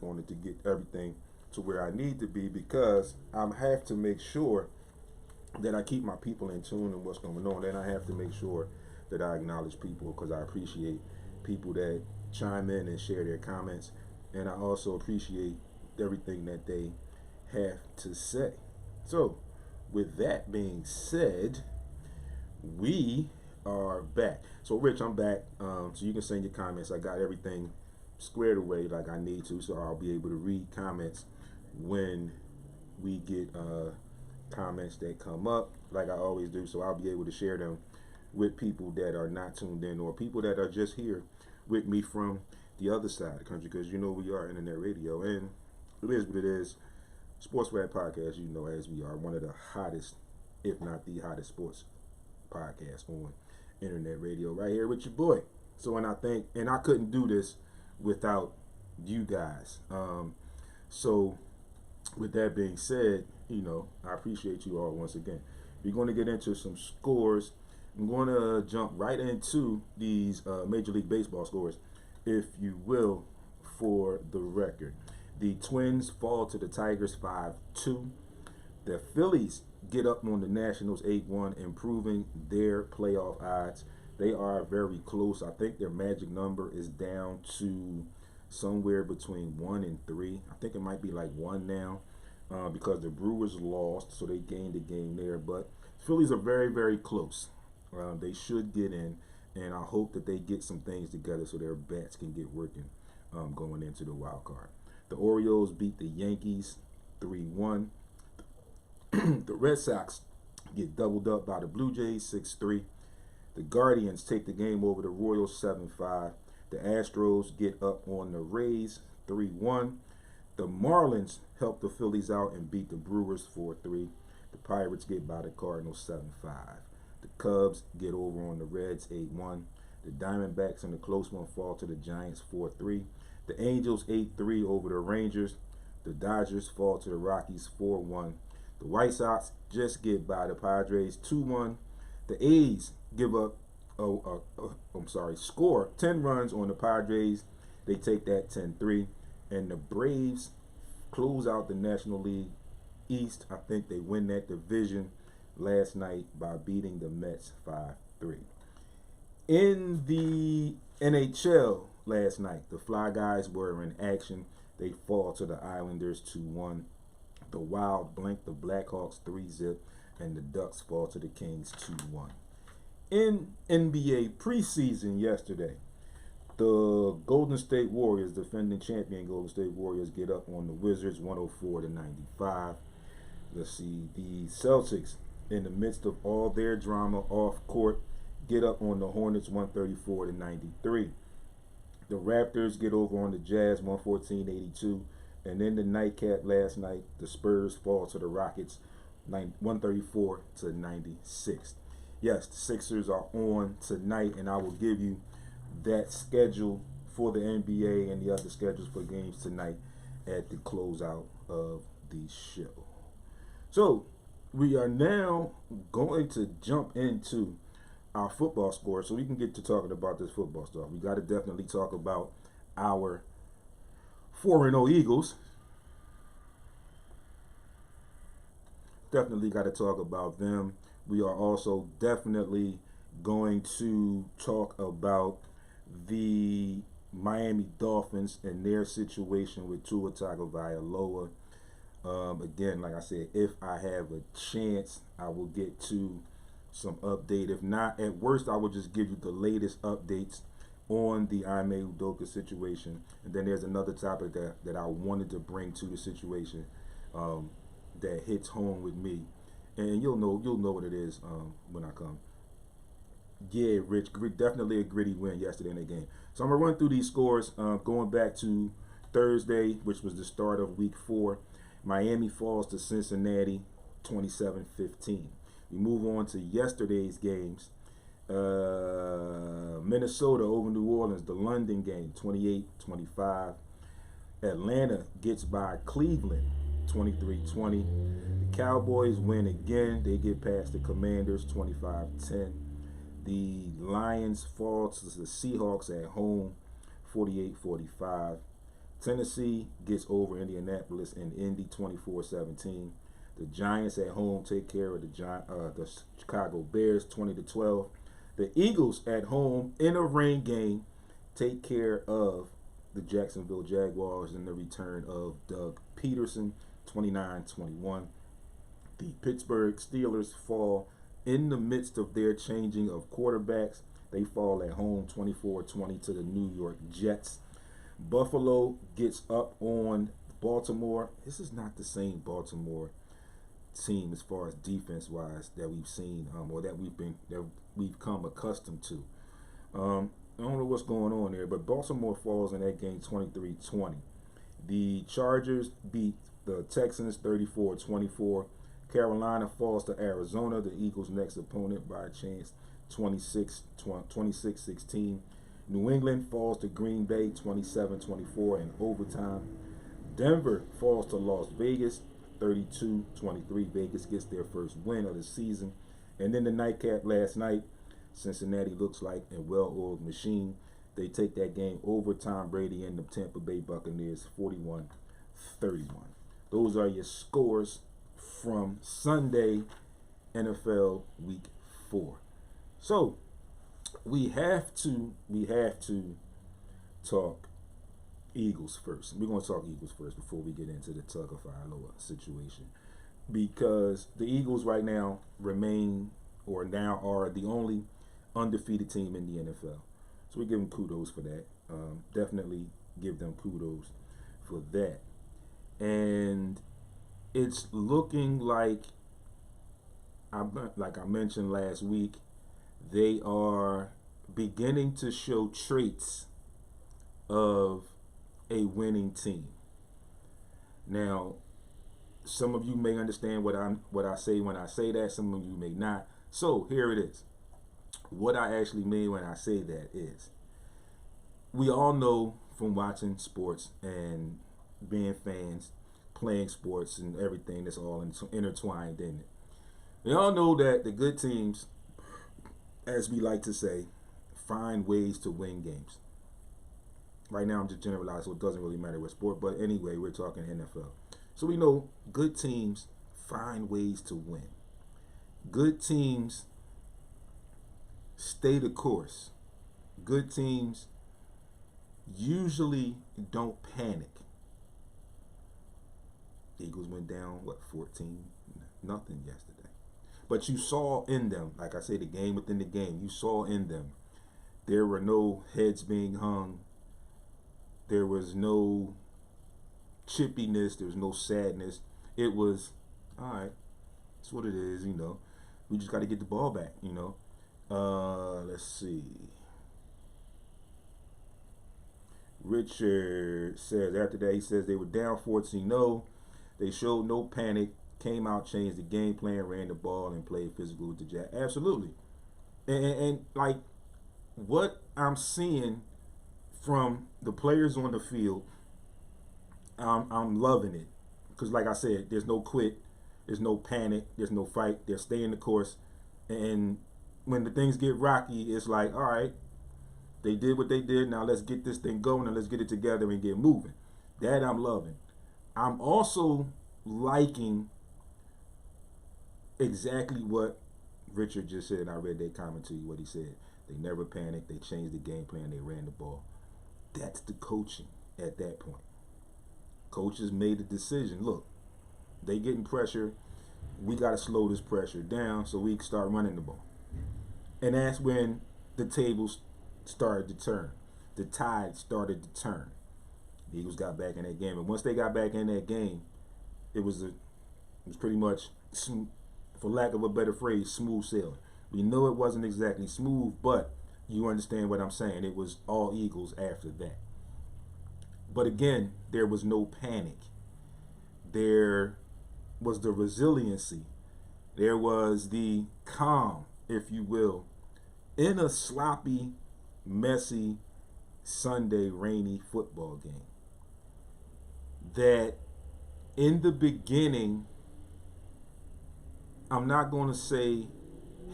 work on it to get everything to where I need to be, because I have to make sure that I keep my people in tune and what's going on. And I have to make sure that I acknowledge people, because I appreciate people that chime in and share their comments, and I also appreciate everything that they have to say. So, with that being said, we are back. So, Rich, I'm back. So you can send your comments. I got everything squared away like I need to, so I'll be able to read comments when we get comments that come up, like I always do. So I'll be able to share them with people that are not tuned in, or people that are just here with me from the other side of the country, because we are internet radio, and it is what it is. Sports Rap Podcast, as we are one of the hottest, if not the hottest, sports podcast on internet radio, right here with your boy. So, and I couldn't do this without you guys. So, with that being said, I appreciate you all once again. We're going to get into some scores. I'm going to jump right into these Major League Baseball scores, if you will, for the record. The Twins fall to the Tigers 5-2. The Phillies get up on the Nationals 8-1, improving their playoff odds. They are very close. I think their magic number is down to somewhere between 1 and 3. I think it might be like 1 now, because the Brewers lost, so they gained a game there. But Phillies are very, very close. They should get in, and I hope that they get some things together so their bats can get working going into the wild card. The Orioles beat the Yankees 3-1. The Red Sox get doubled up by the Blue Jays 6-3. The Guardians take the game over the Royals 7-5. The Astros get up on the Rays 3-1. The Marlins help the Phillies out and beat the Brewers 4-3. The Pirates get by the Cardinals 7-5. The Cubs get over on the Reds 8-1. The Diamondbacks in a close one fall to the Giants 4-3. The Angels 8-3 over the Rangers. The Dodgers fall to the Rockies 4-1. The White Sox just get by the Padres 2-1. The A's give up, score 10 runs on the Padres. They take that 10-3. And the Braves close out the National League East. I think they win that division last night by beating the Mets 5-3. In the NHL last night, the Fly Guys were in action. They fall to the Islanders 2-1. The Wild blank the Blackhawks 3-0, and the Ducks fall to the Kings 2-1. In NBA preseason yesterday, the Golden State Warriors, defending champion Golden State Warriors, get up on the Wizards 104-95. Let's see, the Celtics, in the midst of all their drama off court, get up on the Hornets 134-93. The Raptors get over on the Jazz 114-82. And in the nightcap last night, the Spurs fall to the Rockets 134-96. Yes, the Sixers are on tonight, and I will give you that schedule for the NBA and the other schedules for games tonight at the closeout of the show. So, we are now going to jump into our football score so we can get to talking about this football stuff. We got to definitely talk about our 4-0 Eagles. Definitely got to talk about them. We are also definitely going to talk about the Miami Dolphins and their situation with Tua Tagovailoa. Again, like I said, if I have a chance, I will get to some update. If not, at worst, I will just give you the latest updates on the Ime Udoka situation. And then there's another topic that I wanted to bring to the situation that hits home with me. And you'll know what it is when I come. Yeah, Rich, definitely a gritty win yesterday in the game. So I'm going to run through these scores going back to Thursday, which was the start of week 4. Miami falls to Cincinnati 27-15. We move on to yesterday's games. Minnesota over New Orleans, the London game, 28-25. Atlanta gets by Cleveland, 23-20. The Cowboys win again. They get past the Commanders, 25-10. The Lions fall to the Seahawks at home, 48-45. Tennessee gets over Indianapolis in Indy 24-17. The Giants at home take care of the Chicago Bears 20-12. The Eagles at home in a rain game take care of the Jacksonville Jaguars in the return of Doug Peterson 29-21. The Pittsburgh Steelers fall in the midst of their changing of quarterbacks. They fall at home 24-20 to the New York Jets. Buffalo gets up on Baltimore. This is not the same Baltimore team as far as defense-wise that we've seen or that we've come accustomed to. I don't know what's going on there, but Baltimore falls in that game 23-20. The Chargers beat the Texans 34-24. Carolina falls to Arizona, the Eagles' next opponent, by a chance 26-16. New England falls to Green Bay 27-24 in overtime. Denver falls to Las Vegas 32-23. Vegas gets their first win of the season. And then the nightcap last night, Cincinnati looks like a well-oiled machine. They take that game over Tom Brady and the Tampa Bay Buccaneers 41-31. Those are your scores from Sunday, NFL Week 4. So we have to talk Eagles first. We're going to talk Eagles first before we get into the Tagovailoa situation, because the Eagles right now remain, or now are, the only undefeated team in the NFL. So we give them kudos for that. Definitely give them kudos for that. And it's looking like I mentioned last week, they are beginning to show traits of a winning team. Now, some of you may understand what I say when I say that. Some of you may not. So here it is. What I actually mean when I say that is, we all know from watching sports and being fans, playing sports and everything that's all intertwined in it. We all know that the good teams, as we like to say, find ways to win games. Right now I'm just generalizing, so it doesn't really matter what sport, but anyway, we're talking NFL. So we know good teams find ways to win. Good teams stay the course. Good teams usually don't panic. Eagles went down, 14-0 yesterday. But you saw in them, like I say, the game within the game, you saw in them, there were no heads being hung. There was no chippiness. There was no sadness. It was, all right, that's what it is, you know. We just got to get the ball back, you know. Let's see. Richard says, after that, he says they were down 14-0. They showed no panic, came out, changed the game plan, ran the ball, and played physical with the Jags. Absolutely. And like, what I'm seeing from the players on the field, I'm loving it. Because like I said, there's no quit, there's no panic, there's no fight. They're staying the course. And when the things get rocky, it's like, all right, they did what they did. Now let's get this thing going and let's get it together and get moving. That I'm loving. I'm also liking exactly what Richard just said. I read that comment to you, what he said. They never panicked. They changed the game plan. They ran the ball. That's the coaching at that point. Coaches made a decision. Look, they getting pressure. We got to slow this pressure down so we can start running the ball. And that's when the tables started to turn. The tide started to turn. The Eagles got back in that game. And once they got back in that game, it was pretty much, for lack of a better phrase, smooth sailing. We know it wasn't exactly smooth, but you understand what I'm saying. It was all Eagles after that. But again, there was no panic. There was the resiliency. There was the calm, if you will, in a sloppy, messy, Sunday rainy football game. That in the beginning, I'm not going to say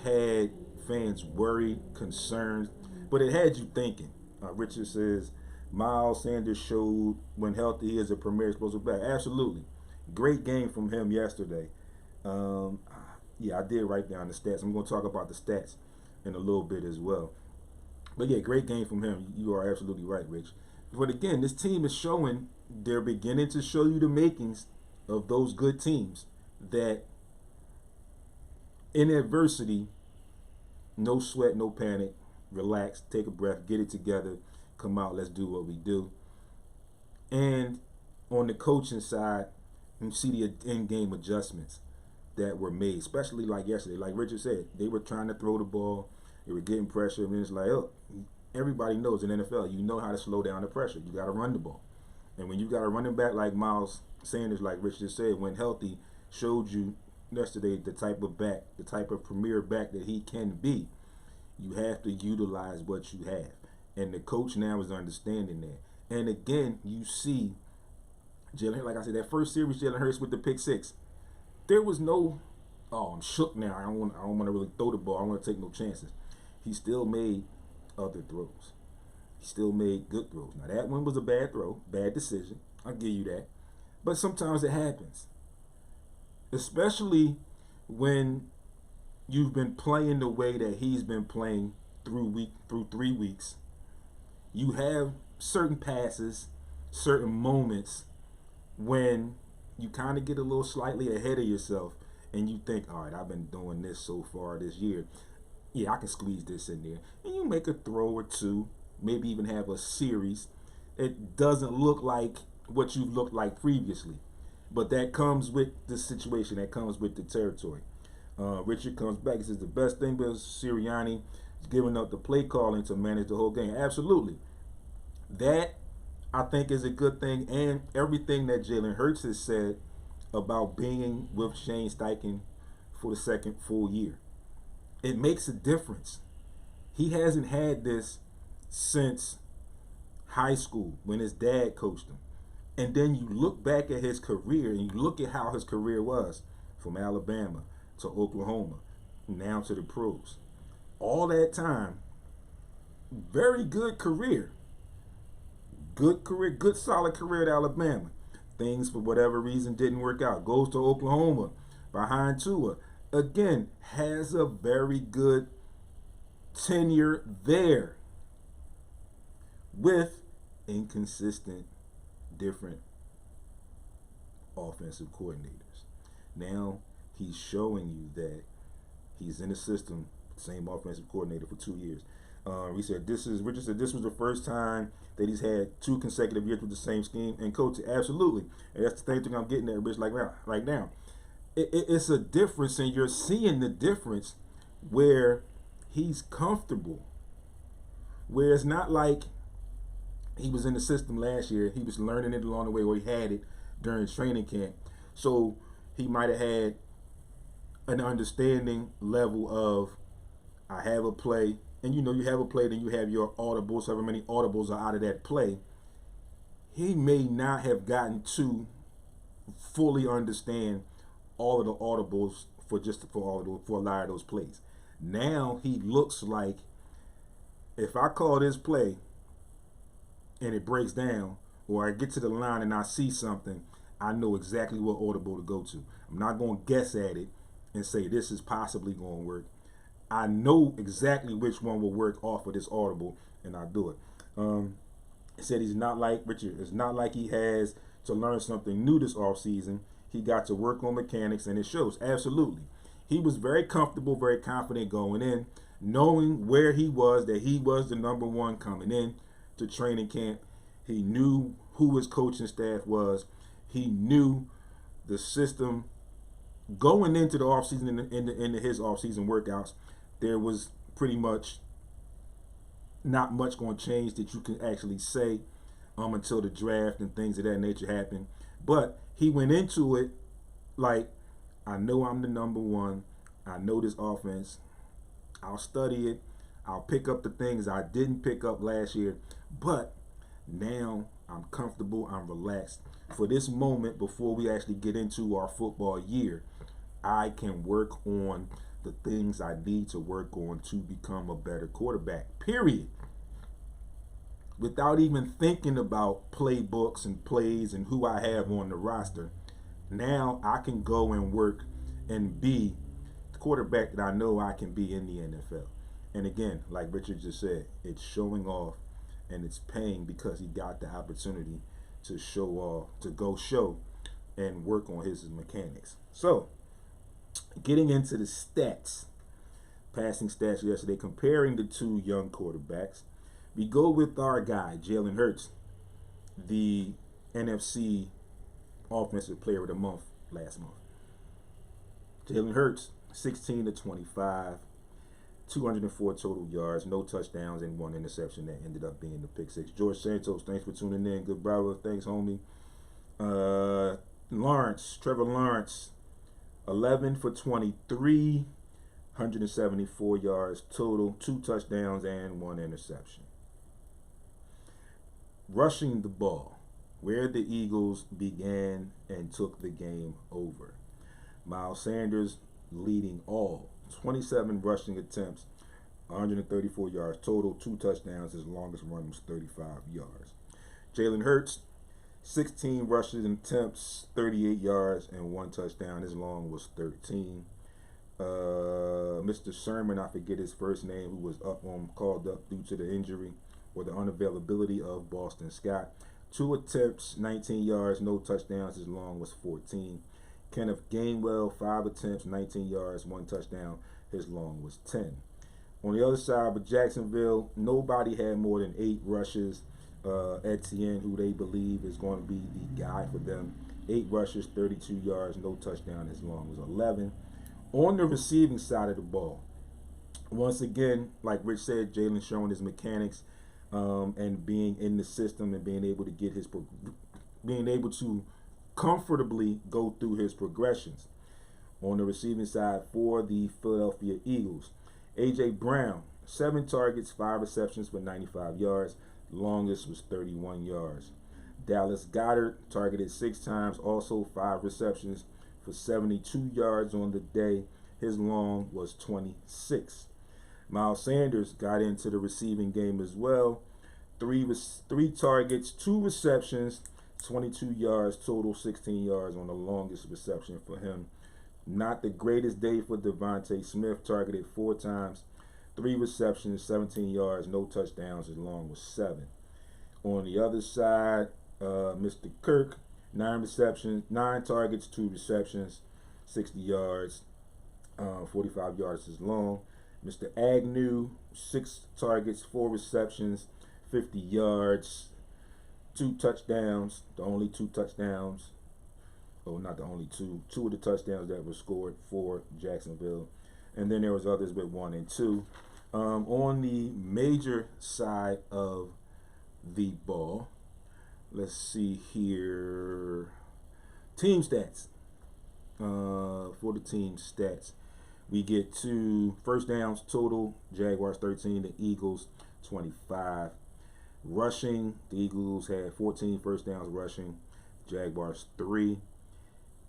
had fans worried, concerned, but it had you thinking. Richard says Miles Sanders showed when healthy he is a premier explosive back. Absolutely. Great game from him yesterday. Um, yeah, I did write down the stats. I'm going to talk about the stats in a little bit as well. But yeah, great game from him. You are absolutely right, Rich. But again, this team is showing, they're beginning to show you the makings of those good teams that in adversity, no sweat, no panic, relax, take a breath, get it together, come out, let's do what we do. And on the coaching side, you see the in-game adjustments that were made, especially like yesterday. Like Richard said, they were trying to throw the ball, they were getting pressure, and it's like, oh, everybody knows in NFL, you know how to slow down the pressure. You got to run the ball. And when you got a running back like Miles Sanders, like Rich just said, when healthy, showed you yesterday the type of back, the type of premier back that he can be, you have to utilize what you have. And the coach now is understanding that. And again, you see Jalen, like I said, that first series, Jalen Hurts with the pick six, there was no, oh, I'm shook now. I don't want to really throw the ball. I don't want to take no chances. He still made other throws. He still made good throws. Now that one was a bad throw, bad decision. I'll give you that. But sometimes it happens, especially when you've been playing the way that he's been playing through 3 weeks. You have certain passes, certain moments when you kind of get a little slightly ahead of yourself and you think, all right, I've been doing this so far this year. Yeah, I can squeeze this in there. And you make a throw or two, maybe even have a series. It doesn't look like what you've looked like previously. But that comes with the situation, that comes with the territory. Richard comes back. He says the best thing was Sirianni is giving up the play calling to manage the whole game. Absolutely. That, I think, is a good thing. And everything that Jalen Hurts has said about being with Shane Steichen for the second full year. It makes a difference. He hasn't had this since high school when his dad coached him. And then you look back at his career and you look at how his career was from Alabama to Oklahoma, now to the pros. All that time, very good career. Good career, good solid career at Alabama. Things for whatever reason didn't work out. Goes to Oklahoma behind Tua. Again, has a very good tenure there with inconsistent, different offensive coordinators. Now he's showing you that he's in the system, same offensive coordinator for 2 years. Richard said this was the first time that he's had 2 consecutive years with the same scheme and coaching. Absolutely. And that's the same thing I'm getting at, Rich, like right now. It's a difference, and you're seeing the difference where he's comfortable. Where it's not like he was in the system last year. He was learning it along the way, or he had it during training camp. So he might have had an understanding level of, I have a play, and you have a play, then you have your audibles, however many audibles are out of that play. He may not have gotten to fully understand all of the audibles for a lot of those plays. Now he looks like, if I call this play and it breaks down, or I get to the line and I see something, I know exactly what audible to go to. I'm not going to guess at it and say this is possibly going to work. I know exactly which one will work off of this audible, and I do it. He said he's not like Richard. It's not like he has to learn something new this offseason. He got to work on mechanics, and it shows. Absolutely. He was very comfortable, very confident going in, knowing where he was, that he was the number one coming in to training camp. He knew who his coaching staff was. He knew the system going into the offseason, into his offseason workouts. There was pretty much not much going to change that you can actually say until the draft and things of that nature happen. But he went into it like, I know I'm the number one. I know this offense. I'll study it. I'll pick up the things I didn't pick up last year. But now I'm comfortable. I'm relaxed. For this moment, before we actually get into our football year, I can work on the things I need to work on to become a better quarterback, period. without even thinking about playbooks and plays and who I have on the roster, now I can go and work and be the quarterback that I know I can be in the NFL. And again, like Richard just said, it's showing off and it's paying because he got the opportunity to show off, to go show and work on his mechanics. So, getting into the stats, passing stats yesterday, comparing the two young quarterbacks, we go with our guy, Jalen Hurts, the NFC Offensive Player of the Month last month. Jalen Hurts, 16 to 25, 204 total yards, no touchdowns, and one interception that ended up being the pick six. George Santos, thanks for tuning in. Good brother. Thanks, homie. Trevor Lawrence, 11 for 23, 174 yards total, 2 touchdowns, and 1 interception. Rushing the ball, where the Eagles began and took the game over. Miles Sanders leading all, 27 rushing attempts, 134 yards total, 2 touchdowns. His longest run was 35 yards. Jalen Hurts, 16 rushes and attempts, 38 yards, and 1 touchdown. His long was 13. Mr. Sherman, I forget his first name, who was called up due to the injury or the unavailability of Boston Scott. 2 attempts, 19 yards, no touchdowns. His long was 14. Kenneth Gainwell, 5 attempts, 19 yards, 1 touchdown. His long was 10. On the other side, with Jacksonville, nobody had more than 8 rushes. Etienne, who they believe is going to be the guy for them, 8 rushes, 32 yards, no touchdown. His long was 11. On the receiving side of the ball, once again, like Rich said, Jalen showing his mechanics and being in the system and being able to get being able to comfortably go through his progressions. On the receiving side for the Philadelphia Eagles, A.J. Brown, 7 targets, 5 receptions for 95 yards. Longest was 31 yards. Dallas Goedert targeted 6 times, also 5 receptions for 72 yards on the day. His long was 26. Miles Sanders got into the receiving game as well. 3 targets, 2 receptions, 22 yards total, 16 yards on the longest reception for him. Not the greatest day for Devontae Smith, targeted 4 times, 3 receptions, 17 yards, no touchdowns. His long was 7. On the other side, Mr. Kirk, 9 receptions, 9 targets, 2 receptions, 60 yards, 45 yards his long. Mr. Agnew, 6 targets, 4 receptions, 50 yards, 2 touchdowns. The only 2 touchdowns, not the only 2 of the touchdowns that were scored for Jacksonville. And then there was others with 1 and 2. On the major side of the ball, let's see here. Team stats. For the team stats, we get to first downs total. Jaguars 13, the Eagles 25. Rushing, the Eagles had 14 first downs rushing. Jaguars 3.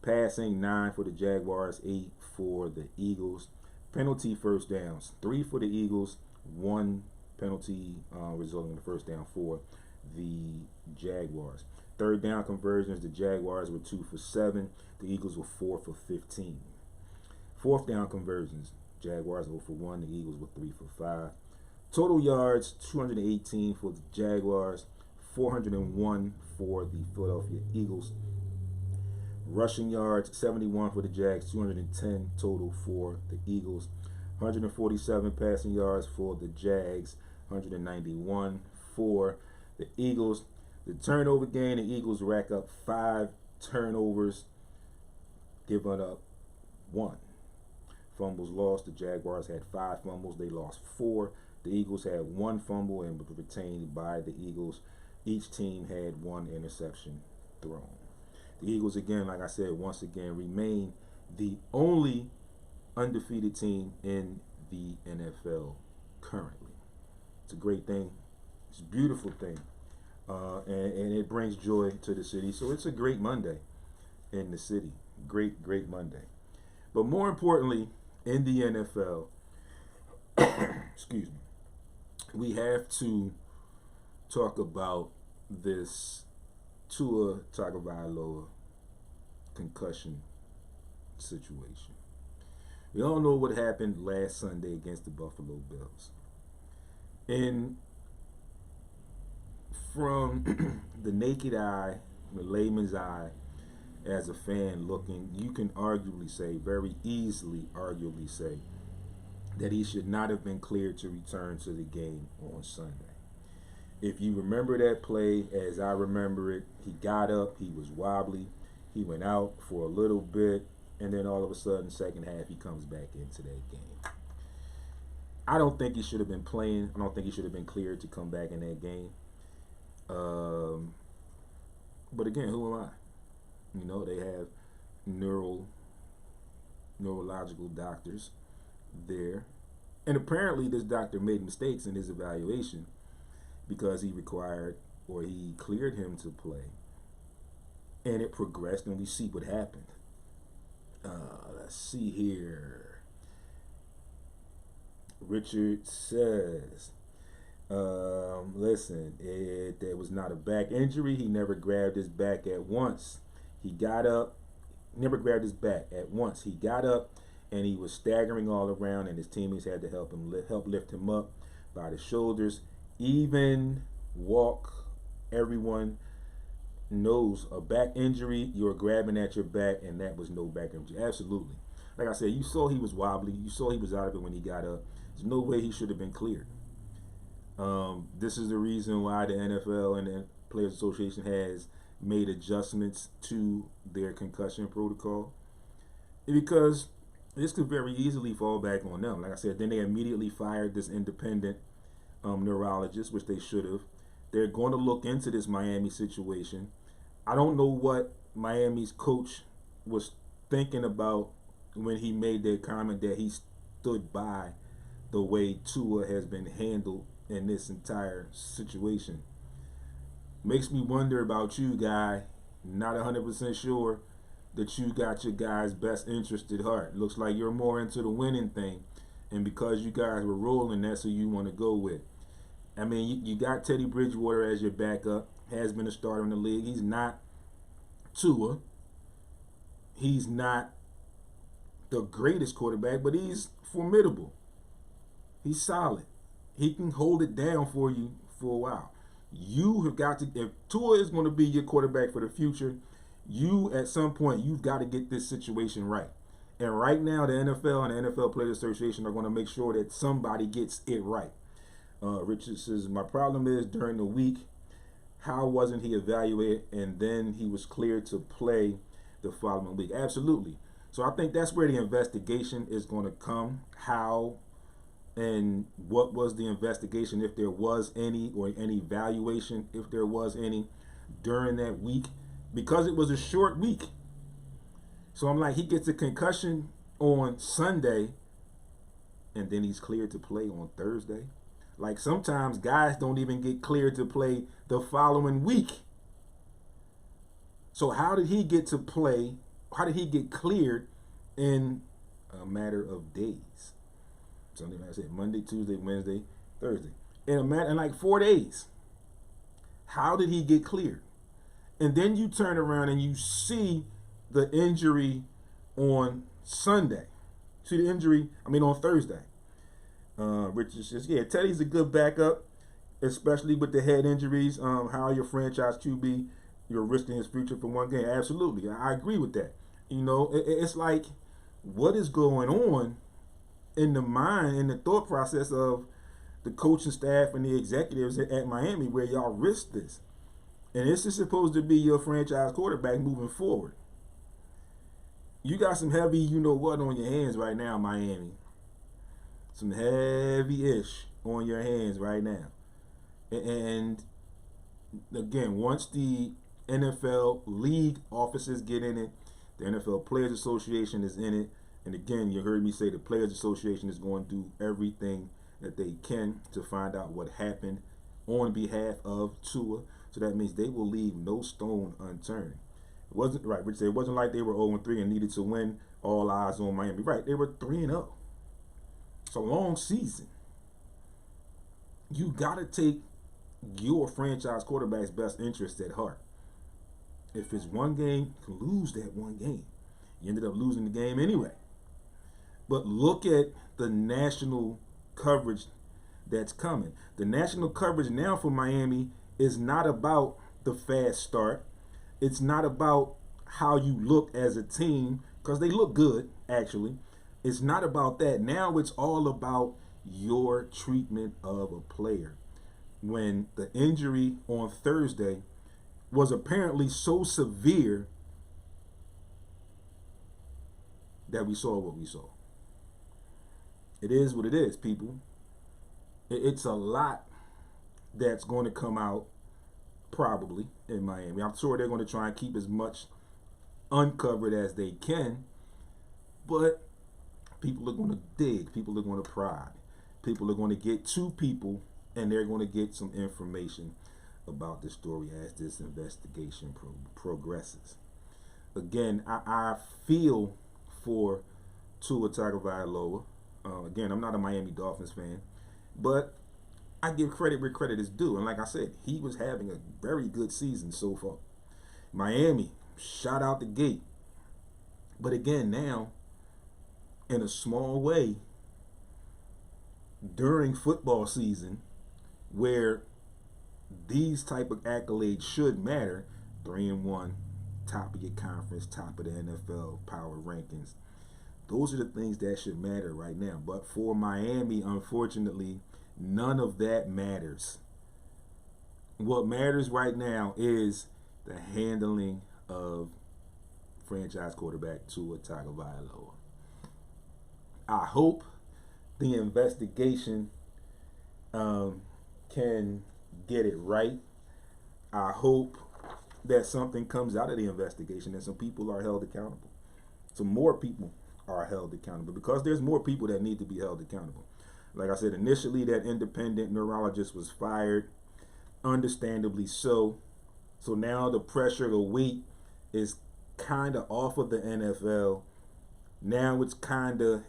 Passing, 9 for the Jaguars, 8 for the Eagles. Penalty first downs, 3 for the Eagles, 1 penalty resulting in the first down for the Jaguars. Third down conversions, the Jaguars were 2 for 7. The Eagles were 4 for 15. Fourth down conversions, Jaguars 0 for 1. The Eagles were 3 for 5. Total yards, 218 for the Jaguars, 401 for the Philadelphia Eagles. Rushing yards, 71 for the Jags, 210 total for the Eagles. 147 passing yards for the Jags, 191 for the Eagles. The turnover game, the Eagles rack up 5 turnovers, giving up 1. Fumbles lost, the Jaguars had 5 fumbles, they lost 4. The Eagles had 1 fumble and was retained by the Eagles. Each team had 1 interception thrown. The Eagles, again, like I said, once again, remain the only undefeated team in the NFL currently. It's a great thing. It's a beautiful thing. And it brings joy to the city. So it's a great Monday in the city. Great, great Monday. But more importantly, in the NFL, excuse me, we have to talk about this Tua Tagovailoa concussion situation. We all know what happened last Sunday against the Buffalo Bills. And from the naked eye, the layman's eye, as a fan looking, you can arguably say, very easily arguably say, that he should not have been cleared to return to the game on Sunday. If you remember that play as I remember it, he got up, he was wobbly, he went out for a little bit, and then all of a sudden, second half, he comes back into that game. I don't think he should have been playing. I don't think he should have been cleared to come back in that game. But again, who am I? You know, they have neurological doctors there. And apparently this doctor made mistakes in his evaluation because he cleared him to play. And it progressed, and we see what happened. Let's see here. Richard says, listen, there was not a back injury. He never grabbed his back at once. He got up, never grabbed his back at once. He got up, and he was staggering all around, and his teammates had to help lift him up by the shoulders. Even walk, everyone knows a back injury, you're grabbing at your back, and that was no back injury. Absolutely. Like I said, you saw he was wobbly. You saw he was out of it when he got up. There's no way he should have been cleared. This is the reason why the NFL and the Players Association has made adjustments to their concussion protocol, because this could very easily fall back on them. Like I said, then they immediately fired this independent neurologist, which they should have. They're going to look into this Miami situation. I don't know what Miami's coach was thinking about when he made that comment that he stood by the way Tua has been handled in this entire situation. Makes me wonder about you, guy. Not 100% sure that you got your guy's best interest at heart. Looks like you're more into the winning thing, and because you guys were rolling, that's who you want to go with. I mean, you got Teddy Bridgewater as your backup, has been a starter in the league. He's not Tua. He's not the greatest quarterback, but he's formidable. He's solid. He can hold it down for you for a while. You have got to, if Tua is going to be your quarterback for the future, you at some point, you've got to get this situation right. And right now, the NFL and the NFL Players Association are going to make sure that somebody gets it right. Richard says, my problem is during the week, how wasn't he evaluated and then he was cleared to play the following week? Absolutely. So I think that's where the investigation is going to come. How and what was the investigation, if there was any, or any evaluation, if there was any, during that week, because it was a short week. So I'm like, he gets a concussion on Sunday and then he's cleared to play on Thursday. Like, sometimes guys don't even get cleared to play the following week. So how did he get to play? How did he get cleared in a matter of days? Something like I said, Monday, Tuesday, Wednesday, Thursday. In like 4 days. How did he get cleared? And then you turn around and you see the injury on Sunday. See the injury, on Thursday. Richard says, yeah, Teddy's a good backup, especially with the head injuries. How are your franchise QB? You're risking his future for one game. Absolutely. I agree with that. You know, it's like, what is going on in the mind, in the thought process of the coaching staff and the executives at Miami, where y'all risk this? And this is supposed to be your franchise quarterback moving forward. You got some heavy you-know-what on your hands right now, Miami. Some heavy-ish on your hands right now. And again, once the NFL league offices get in it, the NFL Players Association is in it, and again, you heard me say the Players Association is going to do everything that they can to find out what happened on behalf of Tua. So that means they will leave no stone unturned. It wasn't right. Rich said it wasn't like they were 0-3 and needed to win. All eyes on Miami. Right, they were 3-0. It's a long season. You got to take your franchise quarterback's best interest at heart. If it's one game, you can lose that one game. You ended up losing the game anyway. But look at the national coverage that's coming. The national coverage now for Miami is not about the fast start. It's not about how you look as a team, because they look good, actually. It's not about that. Now it's all about your treatment of a player. When the injury on Thursday was apparently so severe that we saw what we saw. It is what it is, people. It's a lot that's going to come out probably in Miami. I'm sure they're going to try and keep as much uncovered as they can, but people are going to dig. People are going to pry. People are going to get to people, and they're going to get some information about the story as this investigation progresses. Again, I feel for Tua Tagovailoa. Again, I'm not a Miami Dolphins fan, but I give credit where credit is due. And like I said, he was having a very good season so far. Miami, shot out the gate. But again, now, in a small way, during football season, where these type of accolades should matter, 3-1, top of your conference, top of the NFL power rankings. Those are the things that should matter right now. But for Miami, unfortunately, none of that matters. What matters right now is the handling of franchise quarterback Tua Tagovailoa. I hope the investigation can get it right. I hope that something comes out of the investigation and some people are held accountable. Some more people are held accountable, because there's more people that need to be held accountable. Like I said, initially that independent neurologist was fired, understandably so. So now the pressure, the weight is kind of off of the NFL. Now it's kind of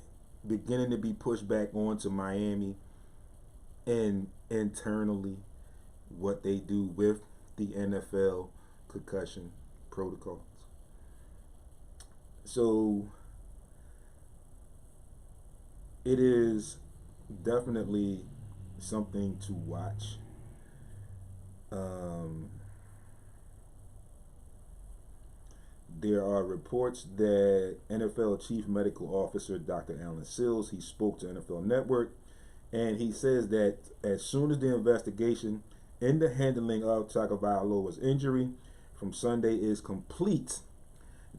beginning to be pushed back onto Miami and internally what they do with the NFL concussion protocols. So it is definitely something to watch. There are reports that NFL Chief Medical Officer Dr. Alan Sills, he spoke to NFL Network, and he says that as soon as the investigation in the handling of Tagovailoa's injury from Sunday is complete,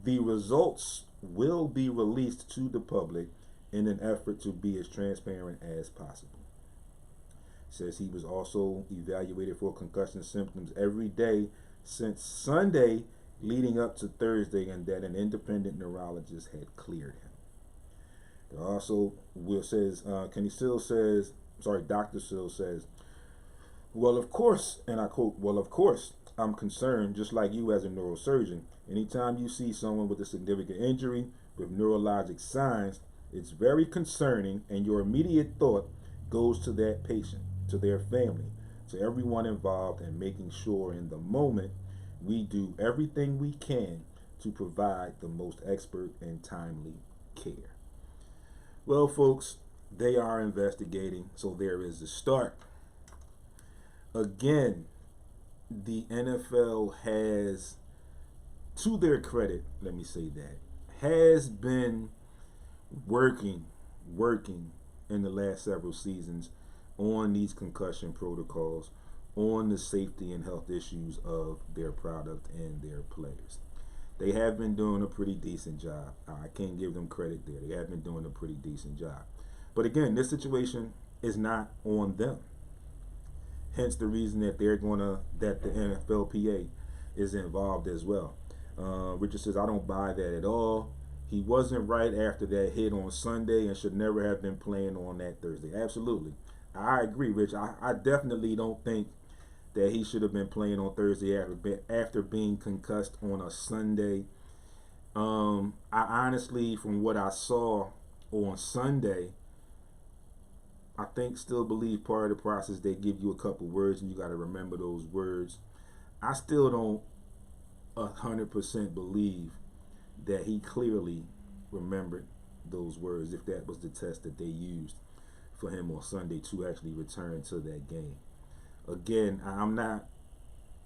the results will be released to the public in an effort to be as transparent as possible. Says he was also evaluated for concussion symptoms every day since Sunday leading up to Thursday, and that an independent neurologist had cleared him. There also Dr. Sills says, well, of course, and I quote, well, of course, I'm concerned, just like you as a neurosurgeon. Anytime you see someone with a significant injury with neurologic signs, it's very concerning, and your immediate thought goes to that patient, to their family, to everyone involved, and making sure in the moment we do everything we can to provide the most expert and timely care. Well, folks, they are investigating, so there is a start. Again, the NFL has, to their credit, let me say that, has been working in the last several seasons on these concussion protocols, on the safety and health issues of their product and their players. They have been doing a pretty decent job. I can't give them credit there. They have been doing a pretty decent job. But again, this situation is not on them. Hence the reason that that the NFLPA is involved as well. Richard says, I don't buy that at all. He wasn't right after that hit on Sunday and should never have been playing on that Thursday. Absolutely. I agree, Rich. I definitely don't think that he should have been playing on Thursday after being concussed on a Sunday. I honestly, from what I saw on Sunday, I think still believe part of the process they give you a couple words and you got to remember those words. I still don't 100% believe that he clearly remembered those words if that was the test that they used for him on Sunday to actually return to that game. Again, I'm not.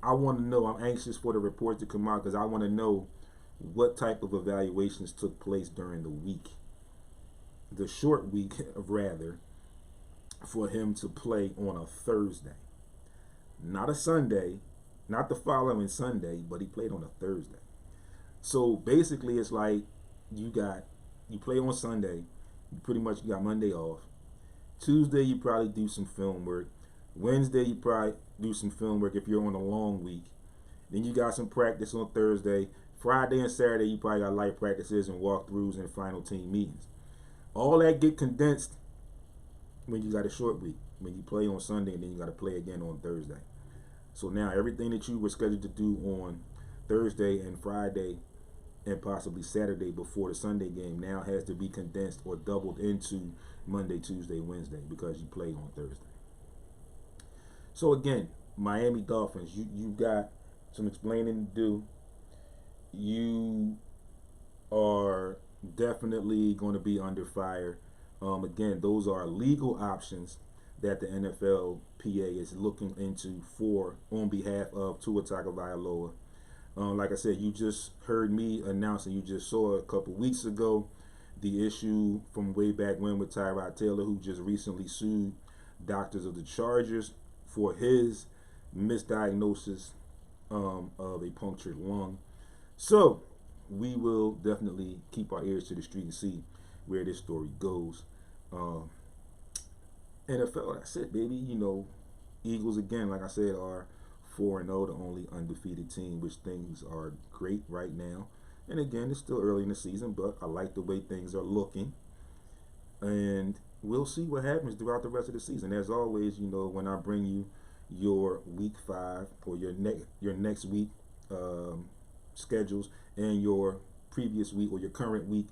I want to know. I'm anxious for the reports to come out because I want to know what type of evaluations took place during the week, the short week, rather, for him to play on a Thursday, not a Sunday, not the following Sunday, but he played on a Thursday. So basically, it's like you play on Sunday, you pretty much got Monday off. Tuesday, you probably do some film work. Wednesday, you probably do some film work if you're on a long week. Then you got some practice on Thursday. Friday and Saturday, you probably got light practices and walkthroughs and final team meetings. All that get condensed when you got a short week, when you play on Sunday and then you got to play again on Thursday. So now everything that you were scheduled to do on Thursday and Friday and possibly Saturday before the Sunday game now has to be condensed or doubled into Monday, Tuesday, Wednesday because you play on Thursday. So again, Miami Dolphins, you got some explaining to do. You are definitely going to be under fire. Again, those are legal options that the NFLPA is looking into for on behalf of Tua Tagovailoa. Like I said, you just heard me announce and you just saw a couple weeks ago the issue from way back when with Tyrod Taylor, who just recently sued doctors of the Chargers for his misdiagnosis of a punctured lung. So we will definitely keep our ears to the street and see where this story goes. NFL, that's it, baby. Eagles, again, like I said, are 4-0, the only undefeated team, which things are great right now. And again, it's still early in the season, but I like the way things are looking. And we'll see what happens throughout the rest of the season. As always, when I bring you your week 5 or your next week schedules and your previous week or your current week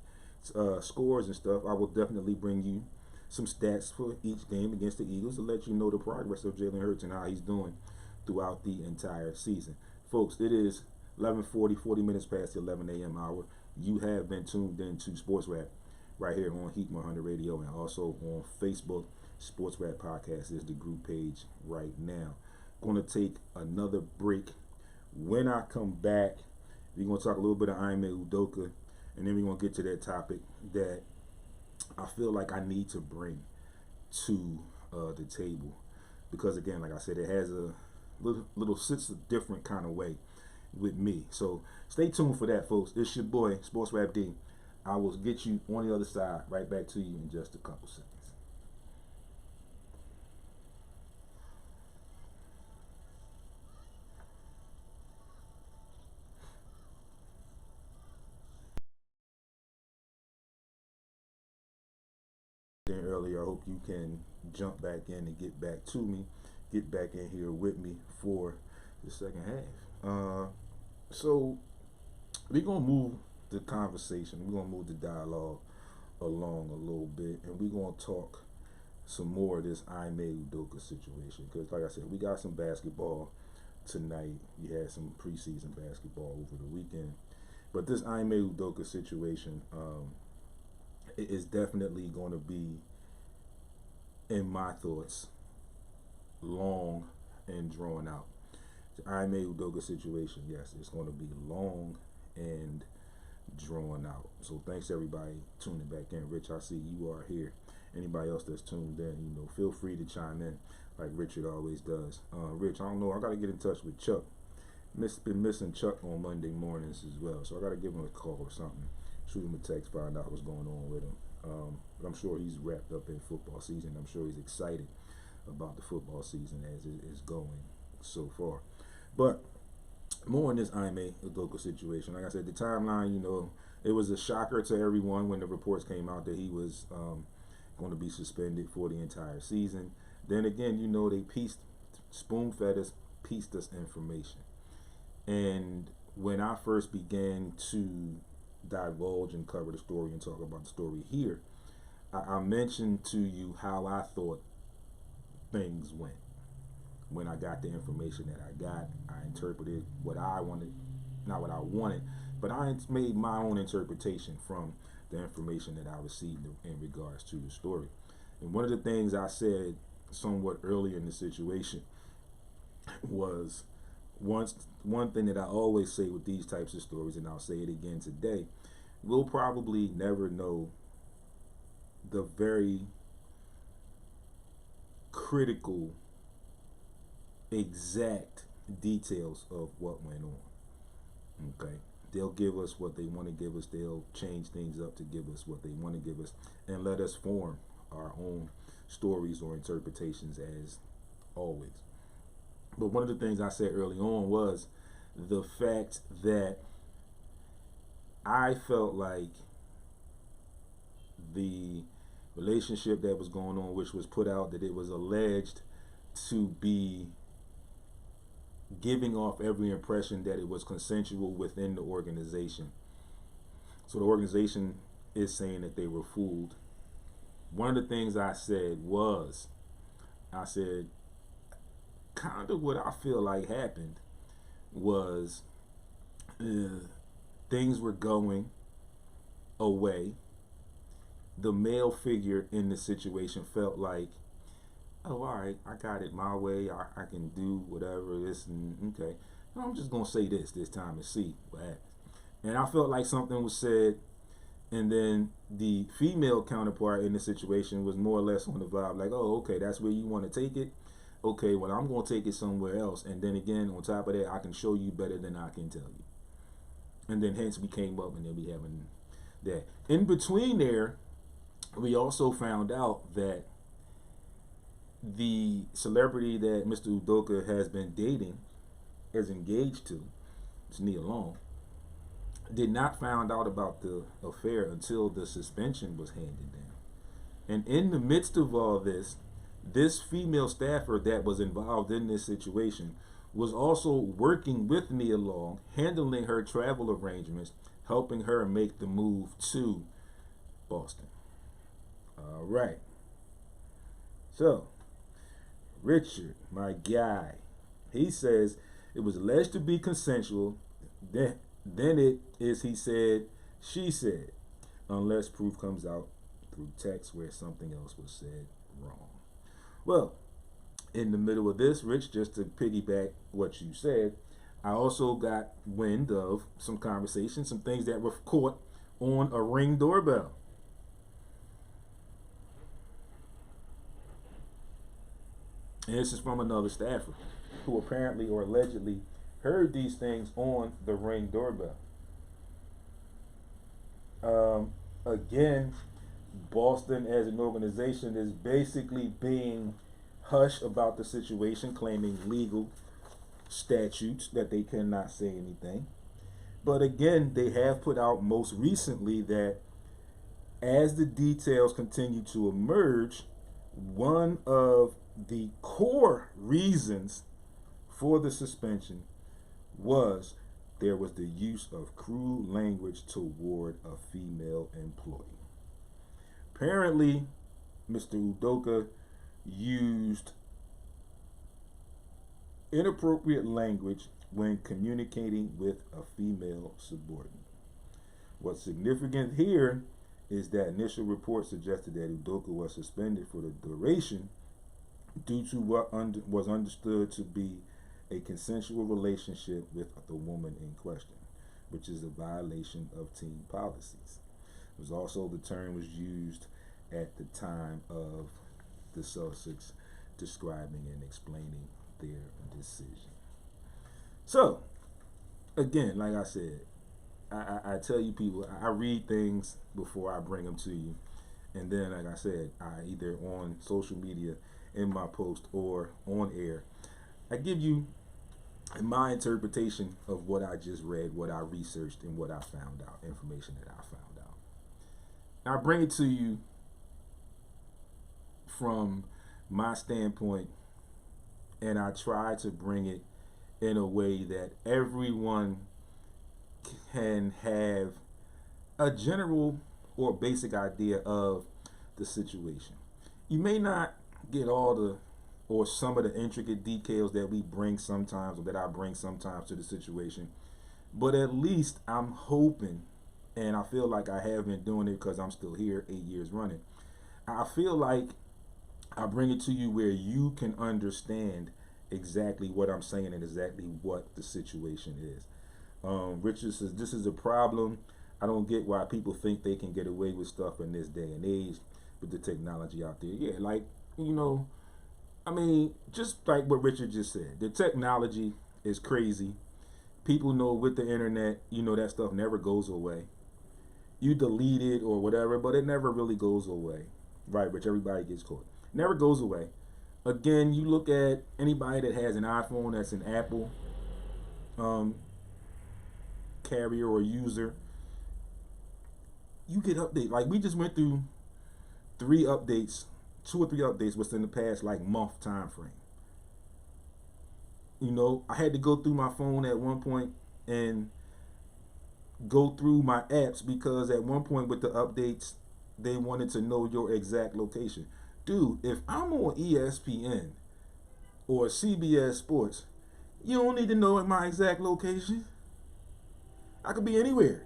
scores and stuff, I will definitely bring you some stats for each game against the Eagles to let you know the progress of Jalen Hurts and how he's doing throughout the entire season. Folks, it is 11:40, 40 minutes past the 11 a.m. hour. You have been tuned in to Sports Rap right here on Heat 100 Radio and also on Facebook. Sports Rap Podcast is the group page right now. Going to take another break. When I come back, we're going to talk a little bit of Ime Udoka, and then we're going to get to that topic that I feel like I need to bring to the table. Because, again, like I said, it has a little sits a different kind of way with me. So stay tuned for that, folks. It's your boy, Sports Rap D. I will get you on the other side, right back to you in just a couple seconds. Earlier, I hope you can jump back in and get back to me, get back in here with me for the second half. So we're gonna move the conversation, we're gonna move the dialogue along a little bit, and we're gonna talk some more of this Ime Udoka situation. Because, like I said, we got some basketball tonight. We had some preseason basketball over the weekend, but this Ime Udoka situation, it is definitely going to be, in my thoughts, long and drawn out. The Ime Udoka situation, yes, it's going to be long and drawn out. So thanks everybody tuning back in. Rich, I see you are here. Anybody else that's tuned in, feel free to chime in like Richard always does. Rich, I don't know, I got to get in touch with Chuck. Been missing Chuck on Monday mornings as well, so I got to give him a call or something. Shoot him a text, find out what's going on with him. But I'm sure he's wrapped up in football season. I'm sure he's excited about the football season as it is going so far. But more on this Ime Udoka situation. Like I said, the timeline, it was a shocker to everyone when the reports came out that he was going to be suspended for the entire season. Then again, they spoon-fed us, pieced us information. And when I first began to divulge and cover the story and talk about the story here, I mentioned to you how I thought things went. When I got the information that I got, I interpreted what I wanted, not what I wanted, but I made my own interpretation from the information that I received in regards to the story. And one of the things I said somewhat early in the situation was one thing that I always say with these types of stories, and I'll say it again today, we'll probably never know the very critical, exact details of what went on. Okay, they'll give us what they want to give us. They'll change things up to give us what they want to give us, and let us form our own stories or interpretations as always. But one of the things I said early on was the fact that I felt like the relationship that was going on, which was put out that it was alleged to be giving off every impression that it was consensual within the organization. So the organization is saying that they were fooled. One of the things I said was, I said, kind of what I feel like happened was things were going away. The male figure in the situation felt like, oh, all right, I got it my way. I can do whatever this, and okay. I'm just going to say this time and see what happens. And I felt like something was said, and then the female counterpart in the situation was more or less on the vibe like, oh, okay, that's where you want to take it. Okay, well, I'm going to take it somewhere else. And then again, on top of that, I can show you better than I can tell you. And then hence we came up and then we having that. In between there, we also found out that the celebrity that Mr. Udoka has been dating, is engaged to, it's Nia Long, did not find out about the affair until the suspension was handed down. And in the midst of all this female staffer that was involved in this situation was also working with Nia Long, handling her travel arrangements, helping her make the move to Boston. All right. So, Richard, my guy, he says it was alleged to be consensual. Then it is, he said, she said, unless proof comes out through text where something else was said wrong. Well, in the middle of this, Rich, just to piggyback what you said, I also got wind of some conversations, some things that were caught on a Ring doorbell. And this is from another staffer who apparently or allegedly heard these things on the Ring doorbell. Again, Boston as an organization is basically being hush about the situation, claiming legal statutes that they cannot say anything. But again, they have put out most recently that as the details continue to emerge, one of the core reasons for the suspension was there was the use of crude language toward a female employee. Apparently, Mr. Udoka used inappropriate language when communicating with a female subordinate. What's significant here is that initial reports suggested that Udoka was suspended for the duration due to what was understood to be a consensual relationship with the woman in question, which is a violation of team policies. It was also, the term was used at the time of the Celtics describing and explaining their decision. So, again, like I said, I tell you people, I read things before I bring them to you. And then, like I said, I either on social media, in my post, or on air, I give you my interpretation of what I just read, what I researched, and what I found out, information that I found out. I bring it to you from my standpoint, and I try to bring it in a way that everyone can have a general or basic idea of the situation. You may not get all or some of the intricate details that we bring sometimes, or that I bring sometimes to the situation. But at least I'm hoping, and I feel like I have been doing it because I'm still here 8 years running. I feel like I bring it to you where you can understand exactly what I'm saying and exactly what the situation is. Richard says, this is a problem. I don't get why people think they can get away with stuff in this day and age with the technology out there. Yeah, like, I mean, just like what Richard just said, the technology is crazy. People know with the internet, that stuff never goes away. You delete it or whatever, but it never really goes away. Right, Rich? Everybody gets caught. Never goes away. Again, you look at anybody that has an iPhone that's an Apple carrier or user, you get updates. Like, we just went through 2 or 3 updates within the past month time frame. I had to go through my phone at one point and go through my apps because at one point with the updates, they wanted to know your exact location. Dude, if I'm on ESPN or CBS Sports, you don't need to know my exact location. I could be anywhere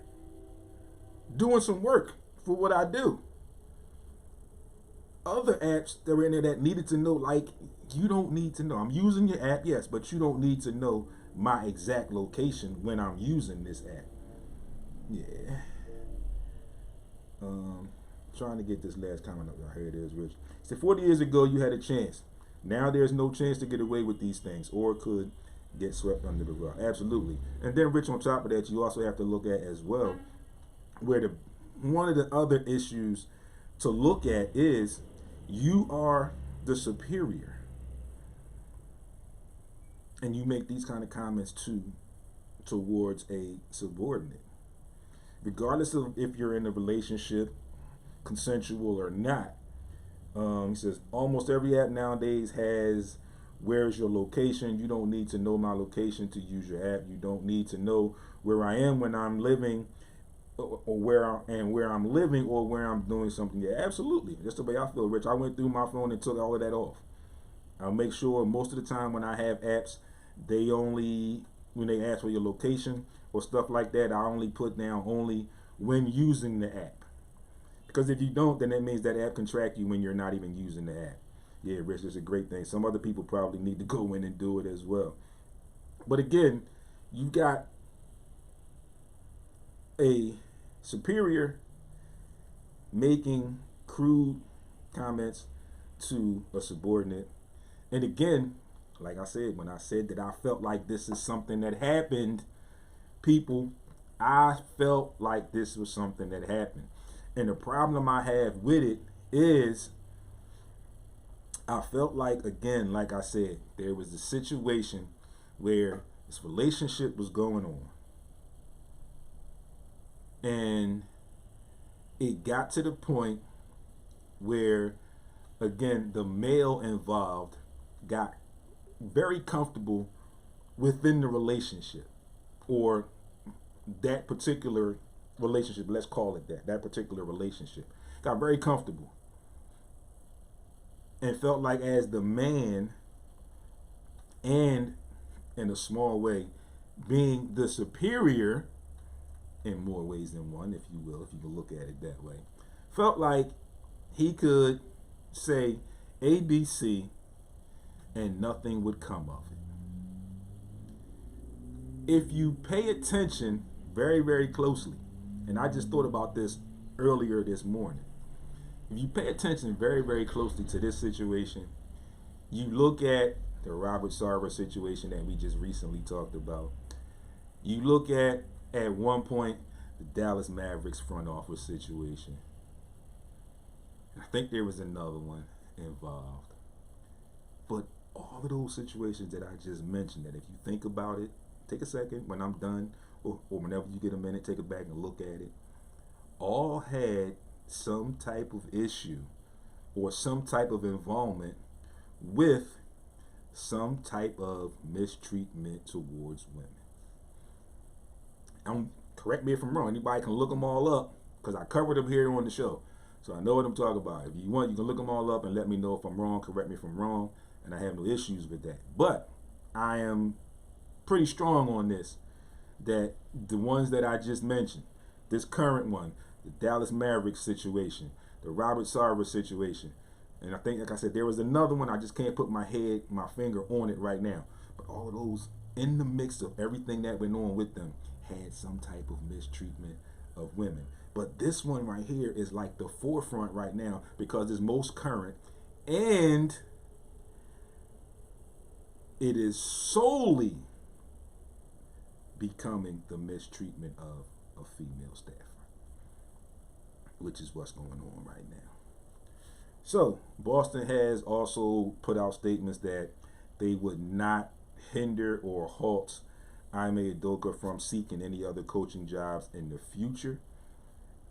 doing some work for what I do. Other apps that were in there that needed to know, you don't need to know. I'm using your app, yes, but you don't need to know my exact location when I'm using this app. Yeah. Trying to get this last comment up. Here it is, Rich. He said, 40 years ago, you had a chance. Now there's no chance to get away with these things, or could get swept under the rug. Absolutely. And then, Rich, on top of that, you also have to look at as well, where one of the other issues to look at is you are the superior. And you make these kind of comments towards a subordinate. Regardless of if you're in a relationship, consensual or not, he says almost every app nowadays has where's your location. You don't need to know my location to use your app. You don't need to know where I am when I'm living, or where I'm living, or where I'm doing something. Yeah, absolutely. That's the way I feel, Rich. I went through my phone and took all of that off. I'll make sure most of the time when I have apps, when they ask for your location or stuff like that, I only put down only when using the app. Because if you don't, then that means that app can track you when you're not even using the app. Yeah, Rich, it's a great thing. Some other people probably need to go in and do it as well. But again, you got a superior making crude comments to a subordinate. And again, like I said, when I said that I felt like this is something that happened, people, I felt like this was something that happened. And the problem I have with it is I felt like, again, like I said, there was a situation where this relationship was going on. And it got to the point where, again, the male involved got very comfortable within the relationship, or that particular relationship, let's call it that particular relationship, got very comfortable and felt like as the man, and in a small way being the superior in more ways than one, if you will, if you can look at it that way, felt like he could say ABC and nothing would come of it. If you pay attention very, very closely, and I just thought about this earlier this morning, if you pay attention very, very closely to this situation, you look at the Robert Sarver situation that we just recently talked about. You look at one point, the Dallas Mavericks front office situation. I think there was another one involved. But all of those situations that I just mentioned, that if you think about it, take a second when I'm done, or whenever you get a minute, take it back and look at it, all had some type of issue or some type of involvement with some type of mistreatment towards women. Correct me if I'm wrong. Anybody can look them all up, because I covered them here on the show. So I know what I'm talking about. If you want, you can look them all up and let me know if I'm wrong. Correct me if I'm wrong. and I have no issues with that. But I am pretty strong on this, that the ones that I just mentioned, this current one, the Dallas Mavericks situation, the Robert Sarver situation, and I think, like I said, there was another one, I just can't put my finger on it right now. But all of those, in the mix of everything that went on with them, had some type of mistreatment of women. But this one right here is like the forefront right now because it's most current, and it is solely becoming the mistreatment of a female staffer, which is what's going on right now. So Boston has also put out statements that they would not hinder or halt Ime Udoka from seeking any other coaching jobs in the future.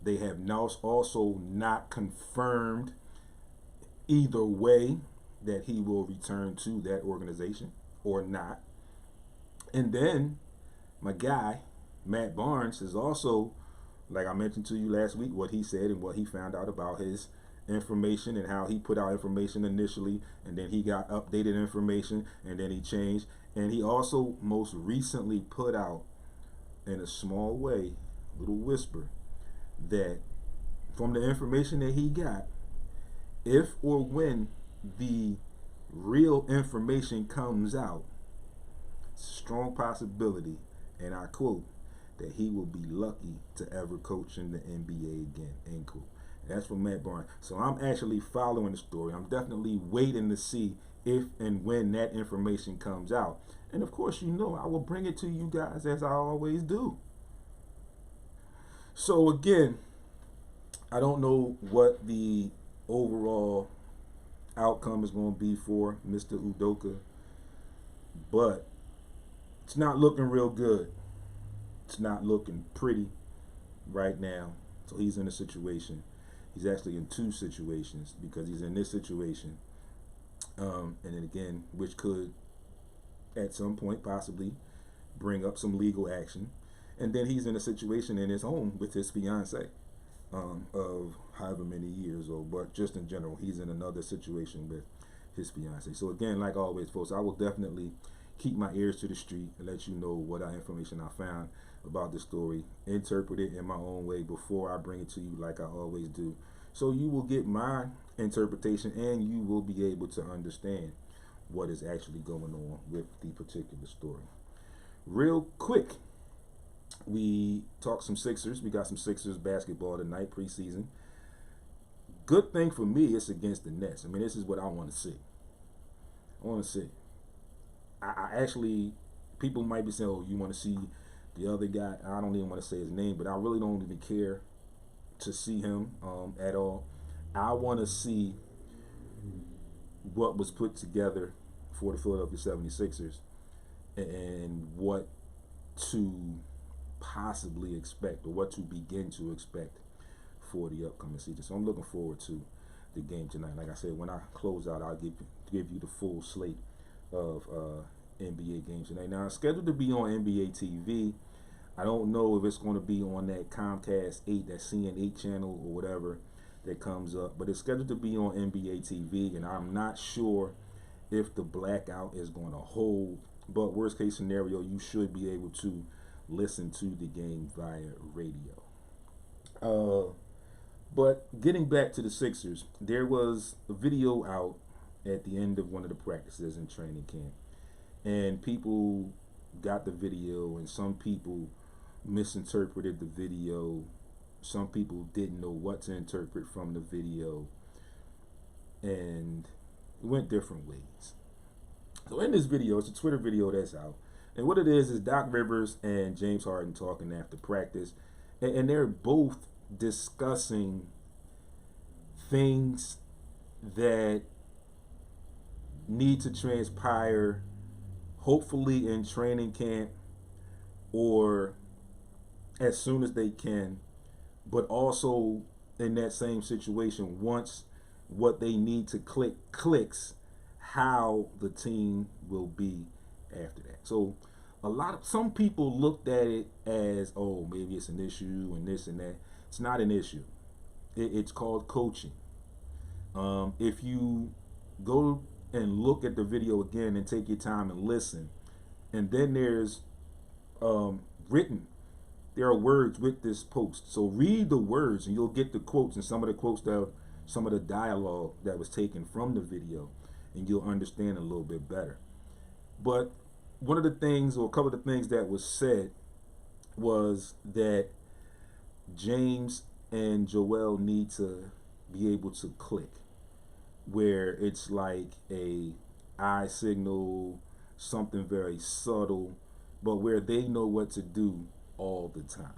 They have now also not confirmed either way that he will return to that organization or not. And then my guy, Matt Barnes, is also, like I mentioned to you last week, what he said and what he found out about his information and how he put out information initially, and then he got updated information, and then he changed. And he also most recently put out, in a small way, a little whisper, that from the information that he got, if or when the real information comes out, strong possibility, and I quote, that he will be lucky to ever coach in the NBA again, end quote. That's from Matt Barnes. So I'm actually following the story. I'm definitely waiting to see if and when that information comes out. And of course, you know, I will bring it to you guys as I always do. So again, I don't know what the overall outcome is going to be for Mr. Udoka, but it's not looking real good. It's not looking pretty right now. So he's in a situation. He's actually in two situations, because he's in this situation, and then again, which could at some point possibly bring up some legal action. And then he's in a situation in his home with his fiance of however many years old. But just in general, he's in another situation with his fiance. So again, like always, folks, I will definitely keep my ears to the street and let you know what information I found about the story, interpret it in my own way before I bring it to you, like I always do. So you will get my interpretation, and you will be able to understand what is actually going on with the particular story. Real quick, we talked some Sixers. We got some Sixers basketball tonight, preseason. Good thing for me, it's against the Nets. I mean, this is what I want to see. I want to see. I actually, people might be saying, oh, you want to see the other guy. I don't even want to say his name, but I really don't even care to see him at all. I want to see what was put together for the Philadelphia 76ers and what to possibly expect, or what to begin to expect for the upcoming season. So I'm looking forward to the game tonight. Like I said, when I close out, I'll give you the full slate of NBA games tonight. Now, it's scheduled to be on NBA TV. I don't know if it's going to be on that Comcast 8, that CN8 channel or whatever that comes up, but it's scheduled to be on NBA TV, and I'm not sure if the blackout is going to hold. But worst case scenario, you should be able to listen to the game via radio. But getting back to the Sixers, there was a video out at the end of one of the practices in training camp, and people got the video, and some people misinterpreted the video. Some people didn't know what to interpret from the video, and it went different ways. So in this video, it's a Twitter video that's out, and what it is Doc Rivers and James Harden talking after practice, and they're both discussing things that need to transpire, hopefully in training camp or as soon as they can, but also in that same situation, once what they need to clicks, how the team will be after that. So some people looked at it as, oh, maybe it's an issue and this and that. It's not an issue. It's called coaching. If you go and look at the video again and take your time and listen. And then there's written. There are words with this post. So read the words and you'll get the quotes and some of the quotes that some of the dialogue that was taken from the video, and you'll understand a little bit better. But one of the things, or a couple of the things that was said, was that James and Joel need to be able to click, where it's like a eye signal, something very subtle, but where they know what to do all the time.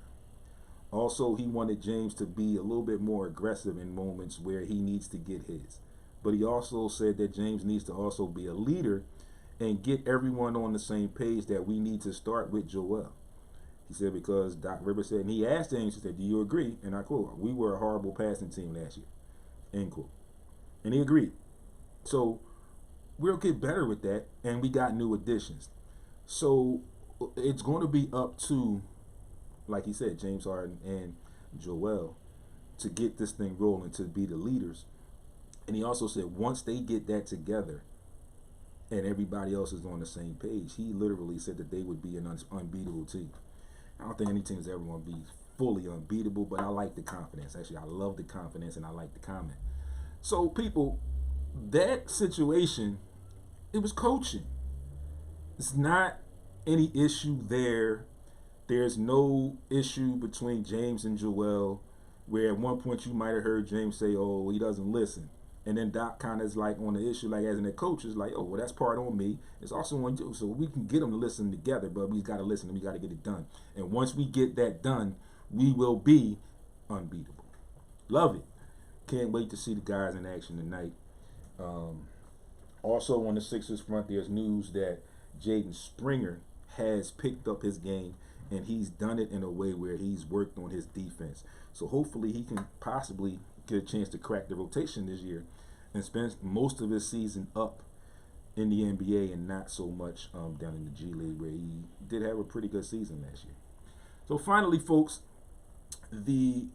Also, he wanted James to be a little bit more aggressive in moments where he needs to get his. But he also said that James needs to also be a leader and get everyone on the same page, that we need to start with Joel. He said, because Doc Rivers said, and he asked James, he said, do you agree? And I quote, we were a horrible passing team last year. End quote. And he agreed. So we'll get better with that, and we got new additions. So it's going to be up to, like he said, James Harden and Joel to get this thing rolling, to be the leaders. And he also said once they get that together and everybody else is on the same page, he literally said that they would be an unbeatable team. I don't think any team is ever going to be fully unbeatable, but I like the confidence. Actually, I love the confidence and I like the comment. So, people, that situation, it was coaching. It's not any issue there. There's no issue between James and Joel, where at one point you might have heard James say, oh, he doesn't listen. And then Doc kind of is like on the issue, like as in the coach is like, oh, well, that's part on me. It's also on you. So we can get them to listen together, but we got to listen and we got to get it done. And once we get that done, we will be unbeatable. Love it. Can't wait to see the guys in action tonight. Also on the Sixers front, there's news that Jaden Springer has picked up his game, and he's done it in a way where he's worked on his defense. So hopefully he can possibly get a chance to crack the rotation this year and spend most of his season up in the NBA and not so much down in the G League, where he did have a pretty good season last year. So finally, folks, the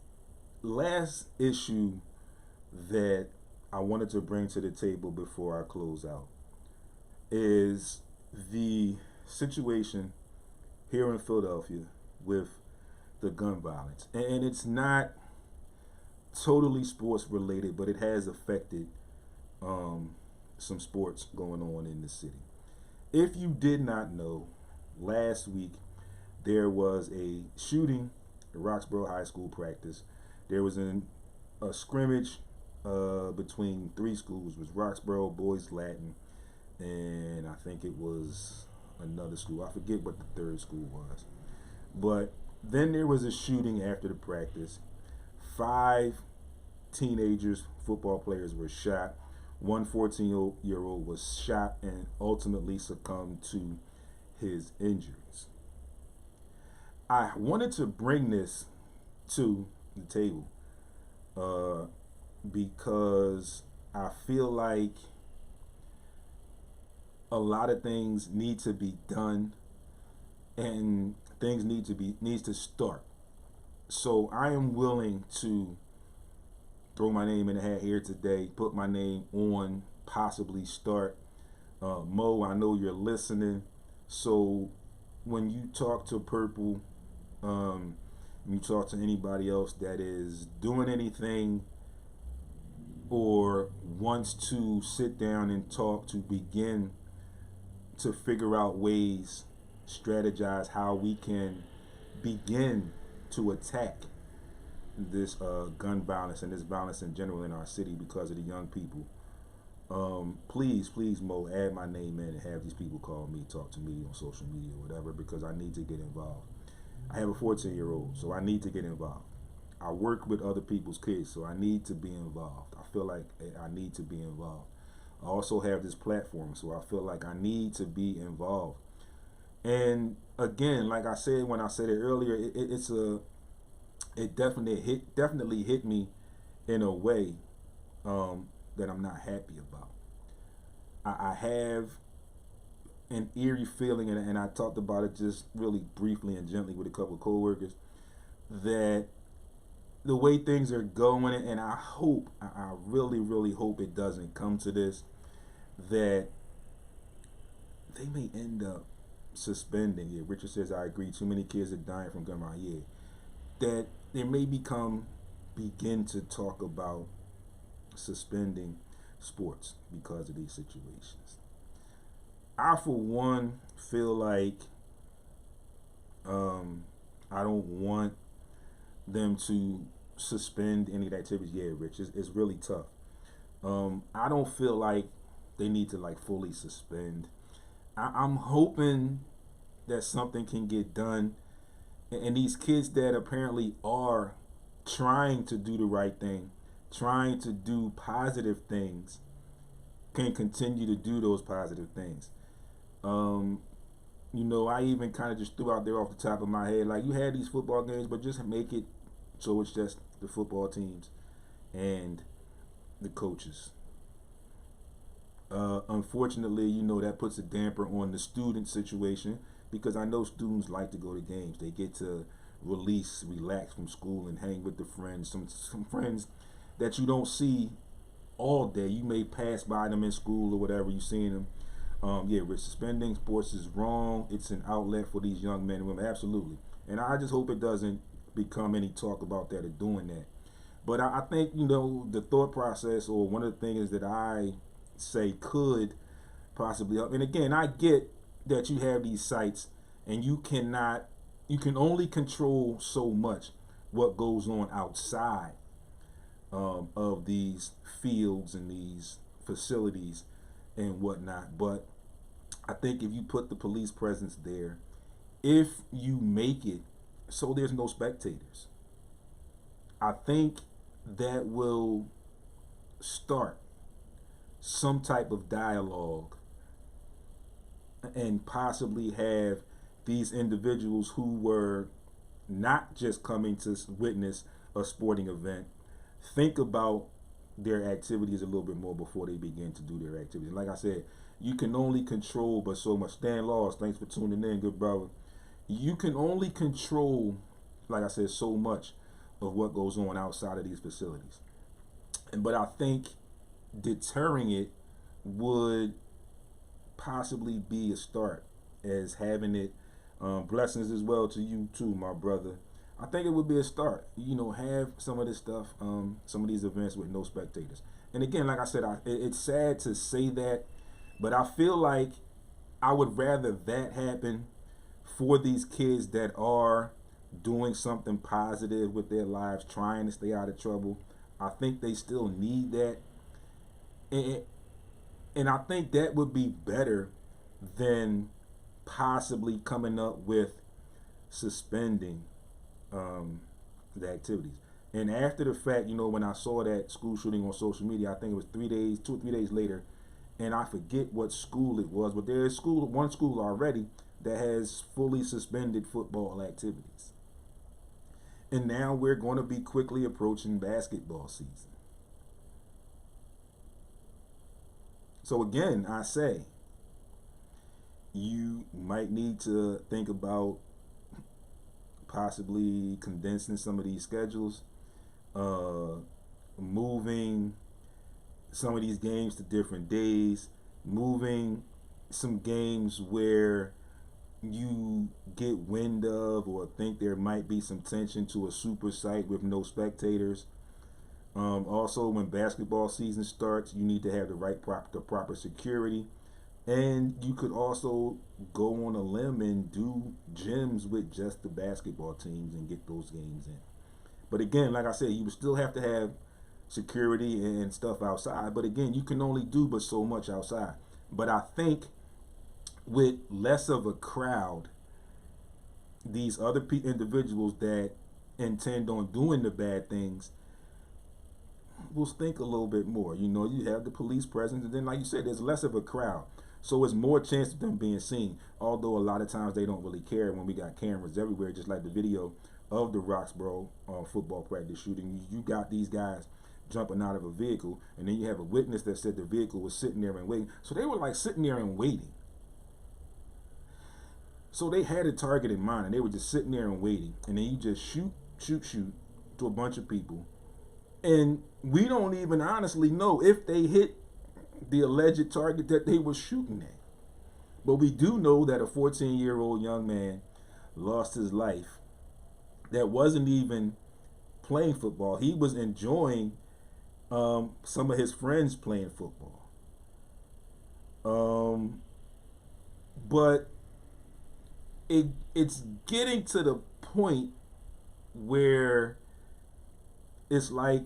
last issue that I wanted to bring to the table before I close out is the situation here in Philadelphia with the gun violence. And it's not totally sports related, but it has affected some sports going on in the city. If you did not know, last week there was a shooting at Roxborough High School practice. There was a scrimmage between three schools. It was Roxborough Boys Latin, and I think it was another school. I forget what the third school was. But then there was a shooting after the practice. 5 teenagers, football players, were shot. One 14-year-old was shot and ultimately succumbed to his injuries. I wanted to bring this to the table because I feel like a lot of things need to be done, and things needs to start. So I am willing to throw my name in the hat here today, put my name on, possibly start. Mo, I know you're listening. So when you talk to Purple, you talk to anybody else that is doing anything or wants to sit down and talk to begin to figure out ways, strategize how we can begin to attack this gun violence and this violence in general in our city because of the young people. Please, Mo, add my name in and have these people call me, talk to me on social media or whatever, because I need to get involved. I have a 14-year-old, so I need to get involved. I work with other people's kids, so I need to be involved. I feel like I need to be involved. I also have this platform, so I feel like I need to be involved. And again, like I said when I said it earlier, it definitely hit me in a way that I'm not happy about. I have an eerie feeling, and I talked about it just really briefly and gently with a couple of coworkers, that the way things are going, and I really, really hope it doesn't come to this, that they may end up suspending. Yeah, Richard says, I agree. Too many kids are dying from gun violence. Yeah, that they may begin to talk about suspending sports because of these situations. I, for one, feel like I don't want them to suspend any of the activities. Yeah, Rich, it's really tough. I don't feel like they need to like fully suspend. I'm hoping that something can get done, and these kids that apparently are trying to do the right thing, trying to do positive things, can continue to do those positive things. I even kind of just threw out there off the top of my head, like, you had these football games, but just make it so it's just the football teams and the coaches. Unfortunately, that puts a damper on the student situation, because I know students like to go to games. They get to relax from school and hang with the friends. Some friends that you don't see all day. You may pass by them in school or whatever. You seen them. With suspending sports is wrong. It's an outlet for these young men and women. Absolutely. And I just hope it doesn't become any talk about that or doing that. But I think, the thought process, or one of the things that I say could possibly help. And again, I get that you have these sites and you can only control so much what goes on outside of these fields and these facilities and whatnot. But I think if you put the police presence there, if you make it so there's no spectators, I think that will start some type of dialogue and possibly have these individuals who were not just coming to witness a sporting event think about their activities a little bit more before they begin to do their activities. Like I said, you can only control but so much. Stan Laws, thanks for tuning in, good brother. You can only control, like I said, so much of what goes on outside of these facilities. But I think deterring it would possibly be a start, as having it. Blessings as well to you too, my brother. I think it would be a start. Have some of this stuff, some of these events with no spectators. And again, like I said, it's sad to say that, but I feel like I would rather that happen for these kids that are doing something positive with their lives, trying to stay out of trouble. I think they still need that. And I think that would be better than possibly coming up with suspending the activities. And after the fact, when I saw that school shooting on social media, I think it was 2 or 3 days later, and I forget what school it was, but there is one school already that has fully suspended football activities. And now we're going to be quickly approaching basketball season. So again, I say, you might need to think about possibly condensing some of these schedules, moving some of these games to different days, moving some games where you get wind of or think there might be some tension to a super site with no spectators. Also, when basketball season starts, you need to have the proper security. And you could also go on a limb and do gyms with just the basketball teams and get those games in. But again, like I said, you would still have to have security and stuff outside. But again, you can only do but so much outside. But I think with less of a crowd, these other individuals that intend on doing the bad things will think a little bit more. You have the police presence, and then, like you said, there's less of a crowd. So it's more chance of them being seen, although a lot of times they don't really care when we got cameras everywhere, just like the video of the Roxborough football practice shooting. You got these guys jumping out of a vehicle, and then you have a witness that said the vehicle was sitting there and waiting. So they were like sitting there and waiting. So they had a target in mind, and they were just sitting there and waiting. And then you just shoot to a bunch of people. And we don't even honestly know if they hit the alleged target that they were shooting at. But we do know that a 14-year-old young man lost his life that wasn't even playing football. He was enjoying some of his friends playing football. But it's getting to the point where it's like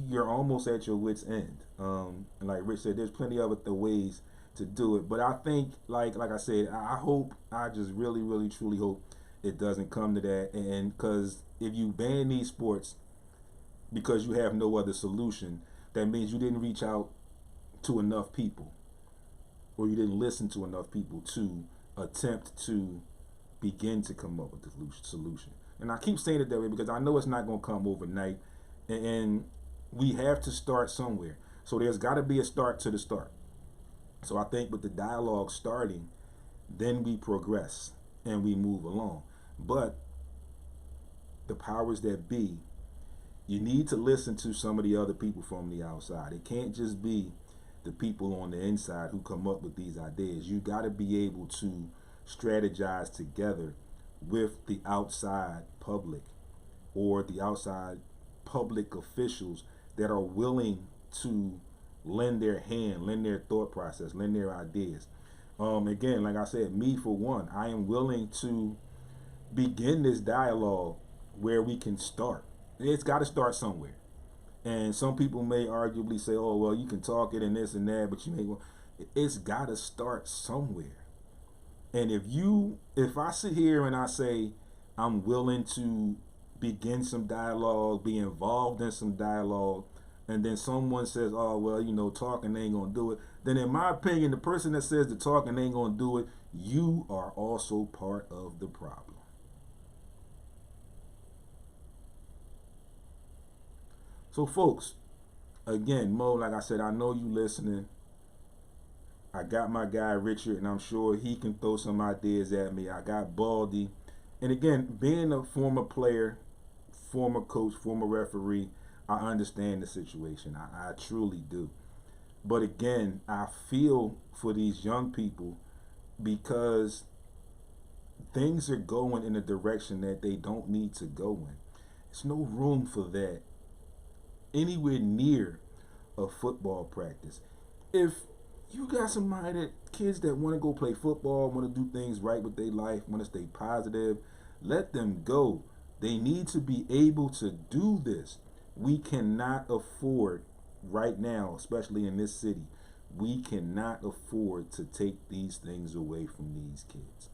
you're almost at your wit's end. And like Rich said, there's plenty of other ways to do it. But I think, like I said, I just really, really, truly hope it doesn't come to that. And because if you ban these sports because you have no other solution, that means you didn't reach out to enough people, or you didn't listen to enough people to attempt to begin to come up with the solution. And I keep saying it that way because I know it's not going to come overnight, and we have to start somewhere. So there's got to be a start to the start. So I think with the dialogue starting, then we progress and we move along. But the powers that be, you need to listen to some of the other people from the outside. It can't just be the people on the inside who come up with these ideas. You got to be able to strategize together with the outside public, or the outside public officials that are willing to lend their hand, lend their thought process, lend their ideas. Again, like I said, me for one, I am willing to begin this dialogue where we can start. It's got to start somewhere. And some people may arguably say, oh, well, you can talk it and this and that, but you may, well, it's got to start somewhere. And if I sit here and I say I'm willing to begin some dialogue, be involved in some dialogue, and then someone says, oh, well, talking ain't going to do it, then in my opinion, the person that says the talking ain't going to do it, you are also part of the problem. So, folks, again, Mo, like I said, I know you listening. I got my guy Richard, and I'm sure he can throw some ideas at me. I got Baldy. And again, being a former player, former coach, former referee, I understand the situation. I truly do. But again, I feel for these young people because things are going in a direction that they don't need to go in. There's no room for that anywhere near a football practice. If you got kids that want to go play football, want to do things right with their life, want to stay positive, let them go. They need to be able to do this. We cannot afford right now, especially in this city, we cannot afford to take these things away from these kids.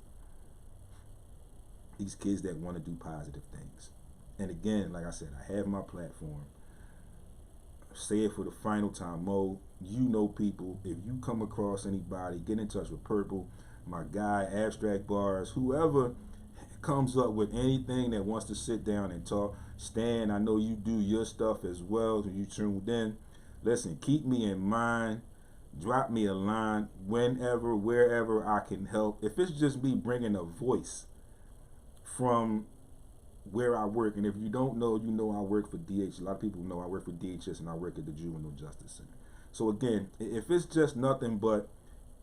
These kids that want to do positive things. And again, like I said, I have my platform. Say it for the final time, Mo. You know people. If you come across anybody, get in touch with Purple, my guy, Abstract Bars, whoever comes up with anything that wants to sit down and talk. Stan, I know you do your stuff as well, so you tuned in. Listen, keep me in mind. Drop me a line whenever, wherever I can help. If it's just me bringing a voice from where I work, and if you don't know, you know I work for DH. A lot of people know I work for DHS, and I work at the Juvenile Justice Center. So again, if it's just nothing but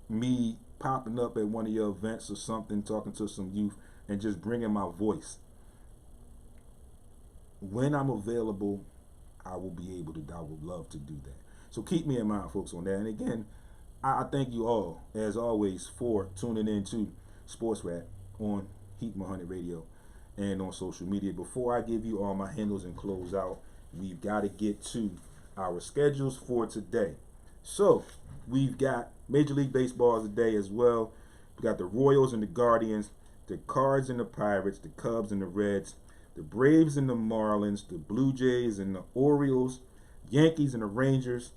me popping up at one of your events or something, talking to some youth, and just bringing my voice, when I'm available, I will be able to. I would love to do that. So keep me in mind, folks, on that. And again, I thank you all, as always, for tuning in to Sports Rap on Heat 100 Radio and on social media. Before I give you all my handles and close out, we've got to get to our schedules for today. So we've got Major League Baseball today as well. We got the Royals and the Guardians, the Cards and the Pirates, the Cubs and the Reds, the Braves and the Marlins, the Blue Jays and the Orioles, Yankees and the Rangers,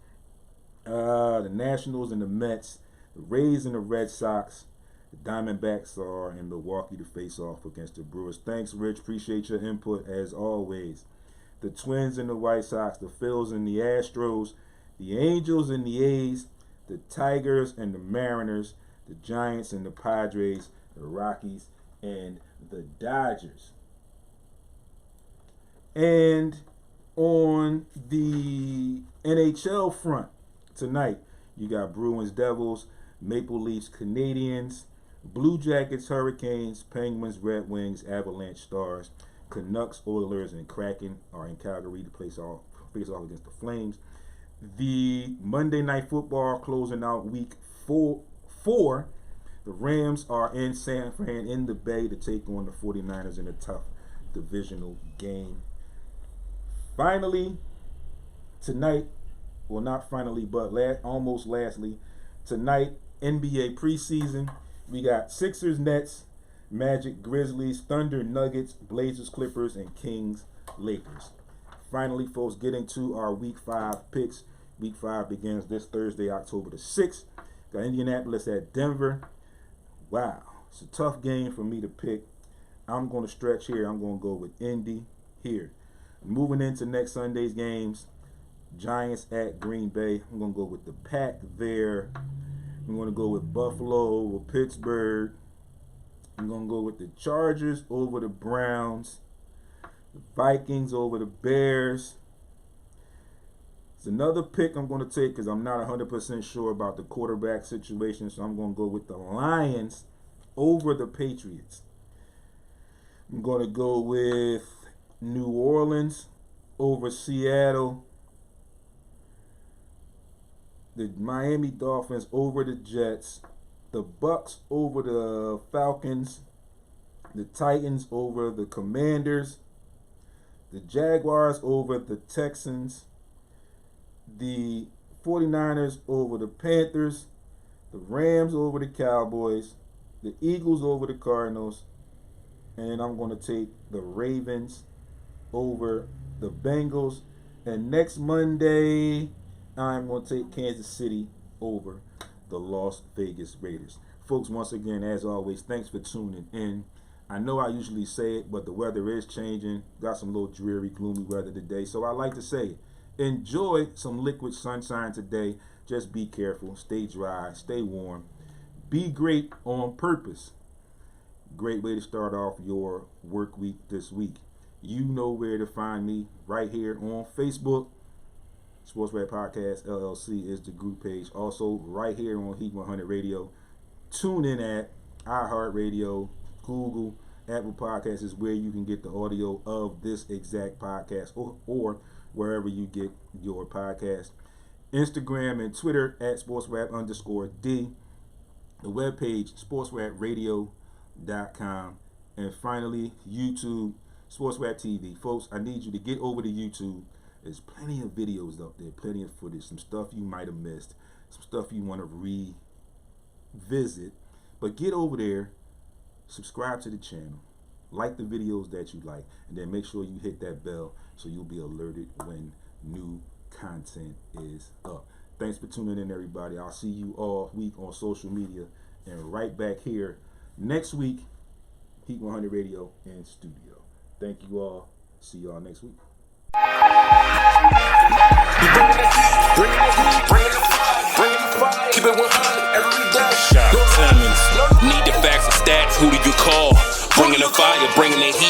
the Nationals and the Mets, the Rays and the Red Sox, the Diamondbacks are in Milwaukee to face off against the Brewers. Thanks, Rich. Appreciate your input as always. The Twins and the White Sox, the Phils and the Astros, the Angels and the A's, the Tigers and the Mariners, the Giants and the Padres, the Rockies and the Dodgers. And on the NHL front tonight, You got Bruins Devils, Maple Leafs Canadians, Blue Jackets Hurricanes, Penguins Red Wings, Avalanche Stars, Canucks Oilers, and Kraken are in Calgary to face off against the Flames. The Monday Night Football closing out week four. The Rams are in San Fran in the Bay to take on the 49ers in a tough divisional game. Finally, tonight, well, not finally, but lastly, tonight, NBA preseason. We got Sixers, Nets, Magic, Grizzlies, Thunder, Nuggets, Blazers, Clippers, and Kings, Lakers. Finally, folks, getting to our Week 5 picks. Week 5 begins this Thursday, October the 6th. Got Indianapolis at Denver. Wow, it's a tough game for me to pick. I'm going to stretch here. I'm going to go with Indy here. Moving into next Sunday's games, Giants at Green Bay. I'm going to go with the Pack there. I'm going to go with Buffalo over Pittsburgh. I'm going to go with the Chargers over the Browns. The Vikings over the Bears. It's another pick I'm going to take because I'm not 100% sure about the quarterback situation. So I'm going to go with the Lions over the Patriots. I'm going to go with New Orleans over Seattle. The Miami Dolphins over the Jets. The Bucks over the Falcons. The Titans over the Commanders. The Jaguars over the Texans. The 49ers over the Panthers. The Rams over the Cowboys. The Eagles over the Cardinals. And I'm going to take the Ravens over the Bengals. And next Monday, I'm going to take Kansas City over the Las Vegas Raiders. Folks, once again, as always, thanks for tuning in. I know I usually say it, but the weather is changing. Got some little dreary, gloomy weather today. So I like to say it. Enjoy some liquid sunshine today. Just be careful. Stay dry. Stay warm. Be great on purpose. Great way to start off your work week this week. You know where to find me right here on Facebook. Sports Rap Podcast LLC is the group page. Also right here on Heat 100 Radio. Tune in at iHeartRadio, Google, Apple Podcasts is where you can get the audio of this exact podcast or wherever you get your podcast. Instagram and Twitter at sportsrap_D. The webpage sportsrapradio.com. And finally, YouTube, Sports Rap TV. Folks, I need you to get over to YouTube. There's plenty of videos up there, plenty of footage, some stuff you might have missed, some stuff you want to revisit. But get over there, subscribe to the channel, like the videos that you like, and then make sure you hit that bell so you'll be alerted when new content is up. Thanks for tuning in, everybody. I'll see you all week on social media and right back here next week, Heat 100 Radio in studio. Thank you all. See y'all next week. Bring it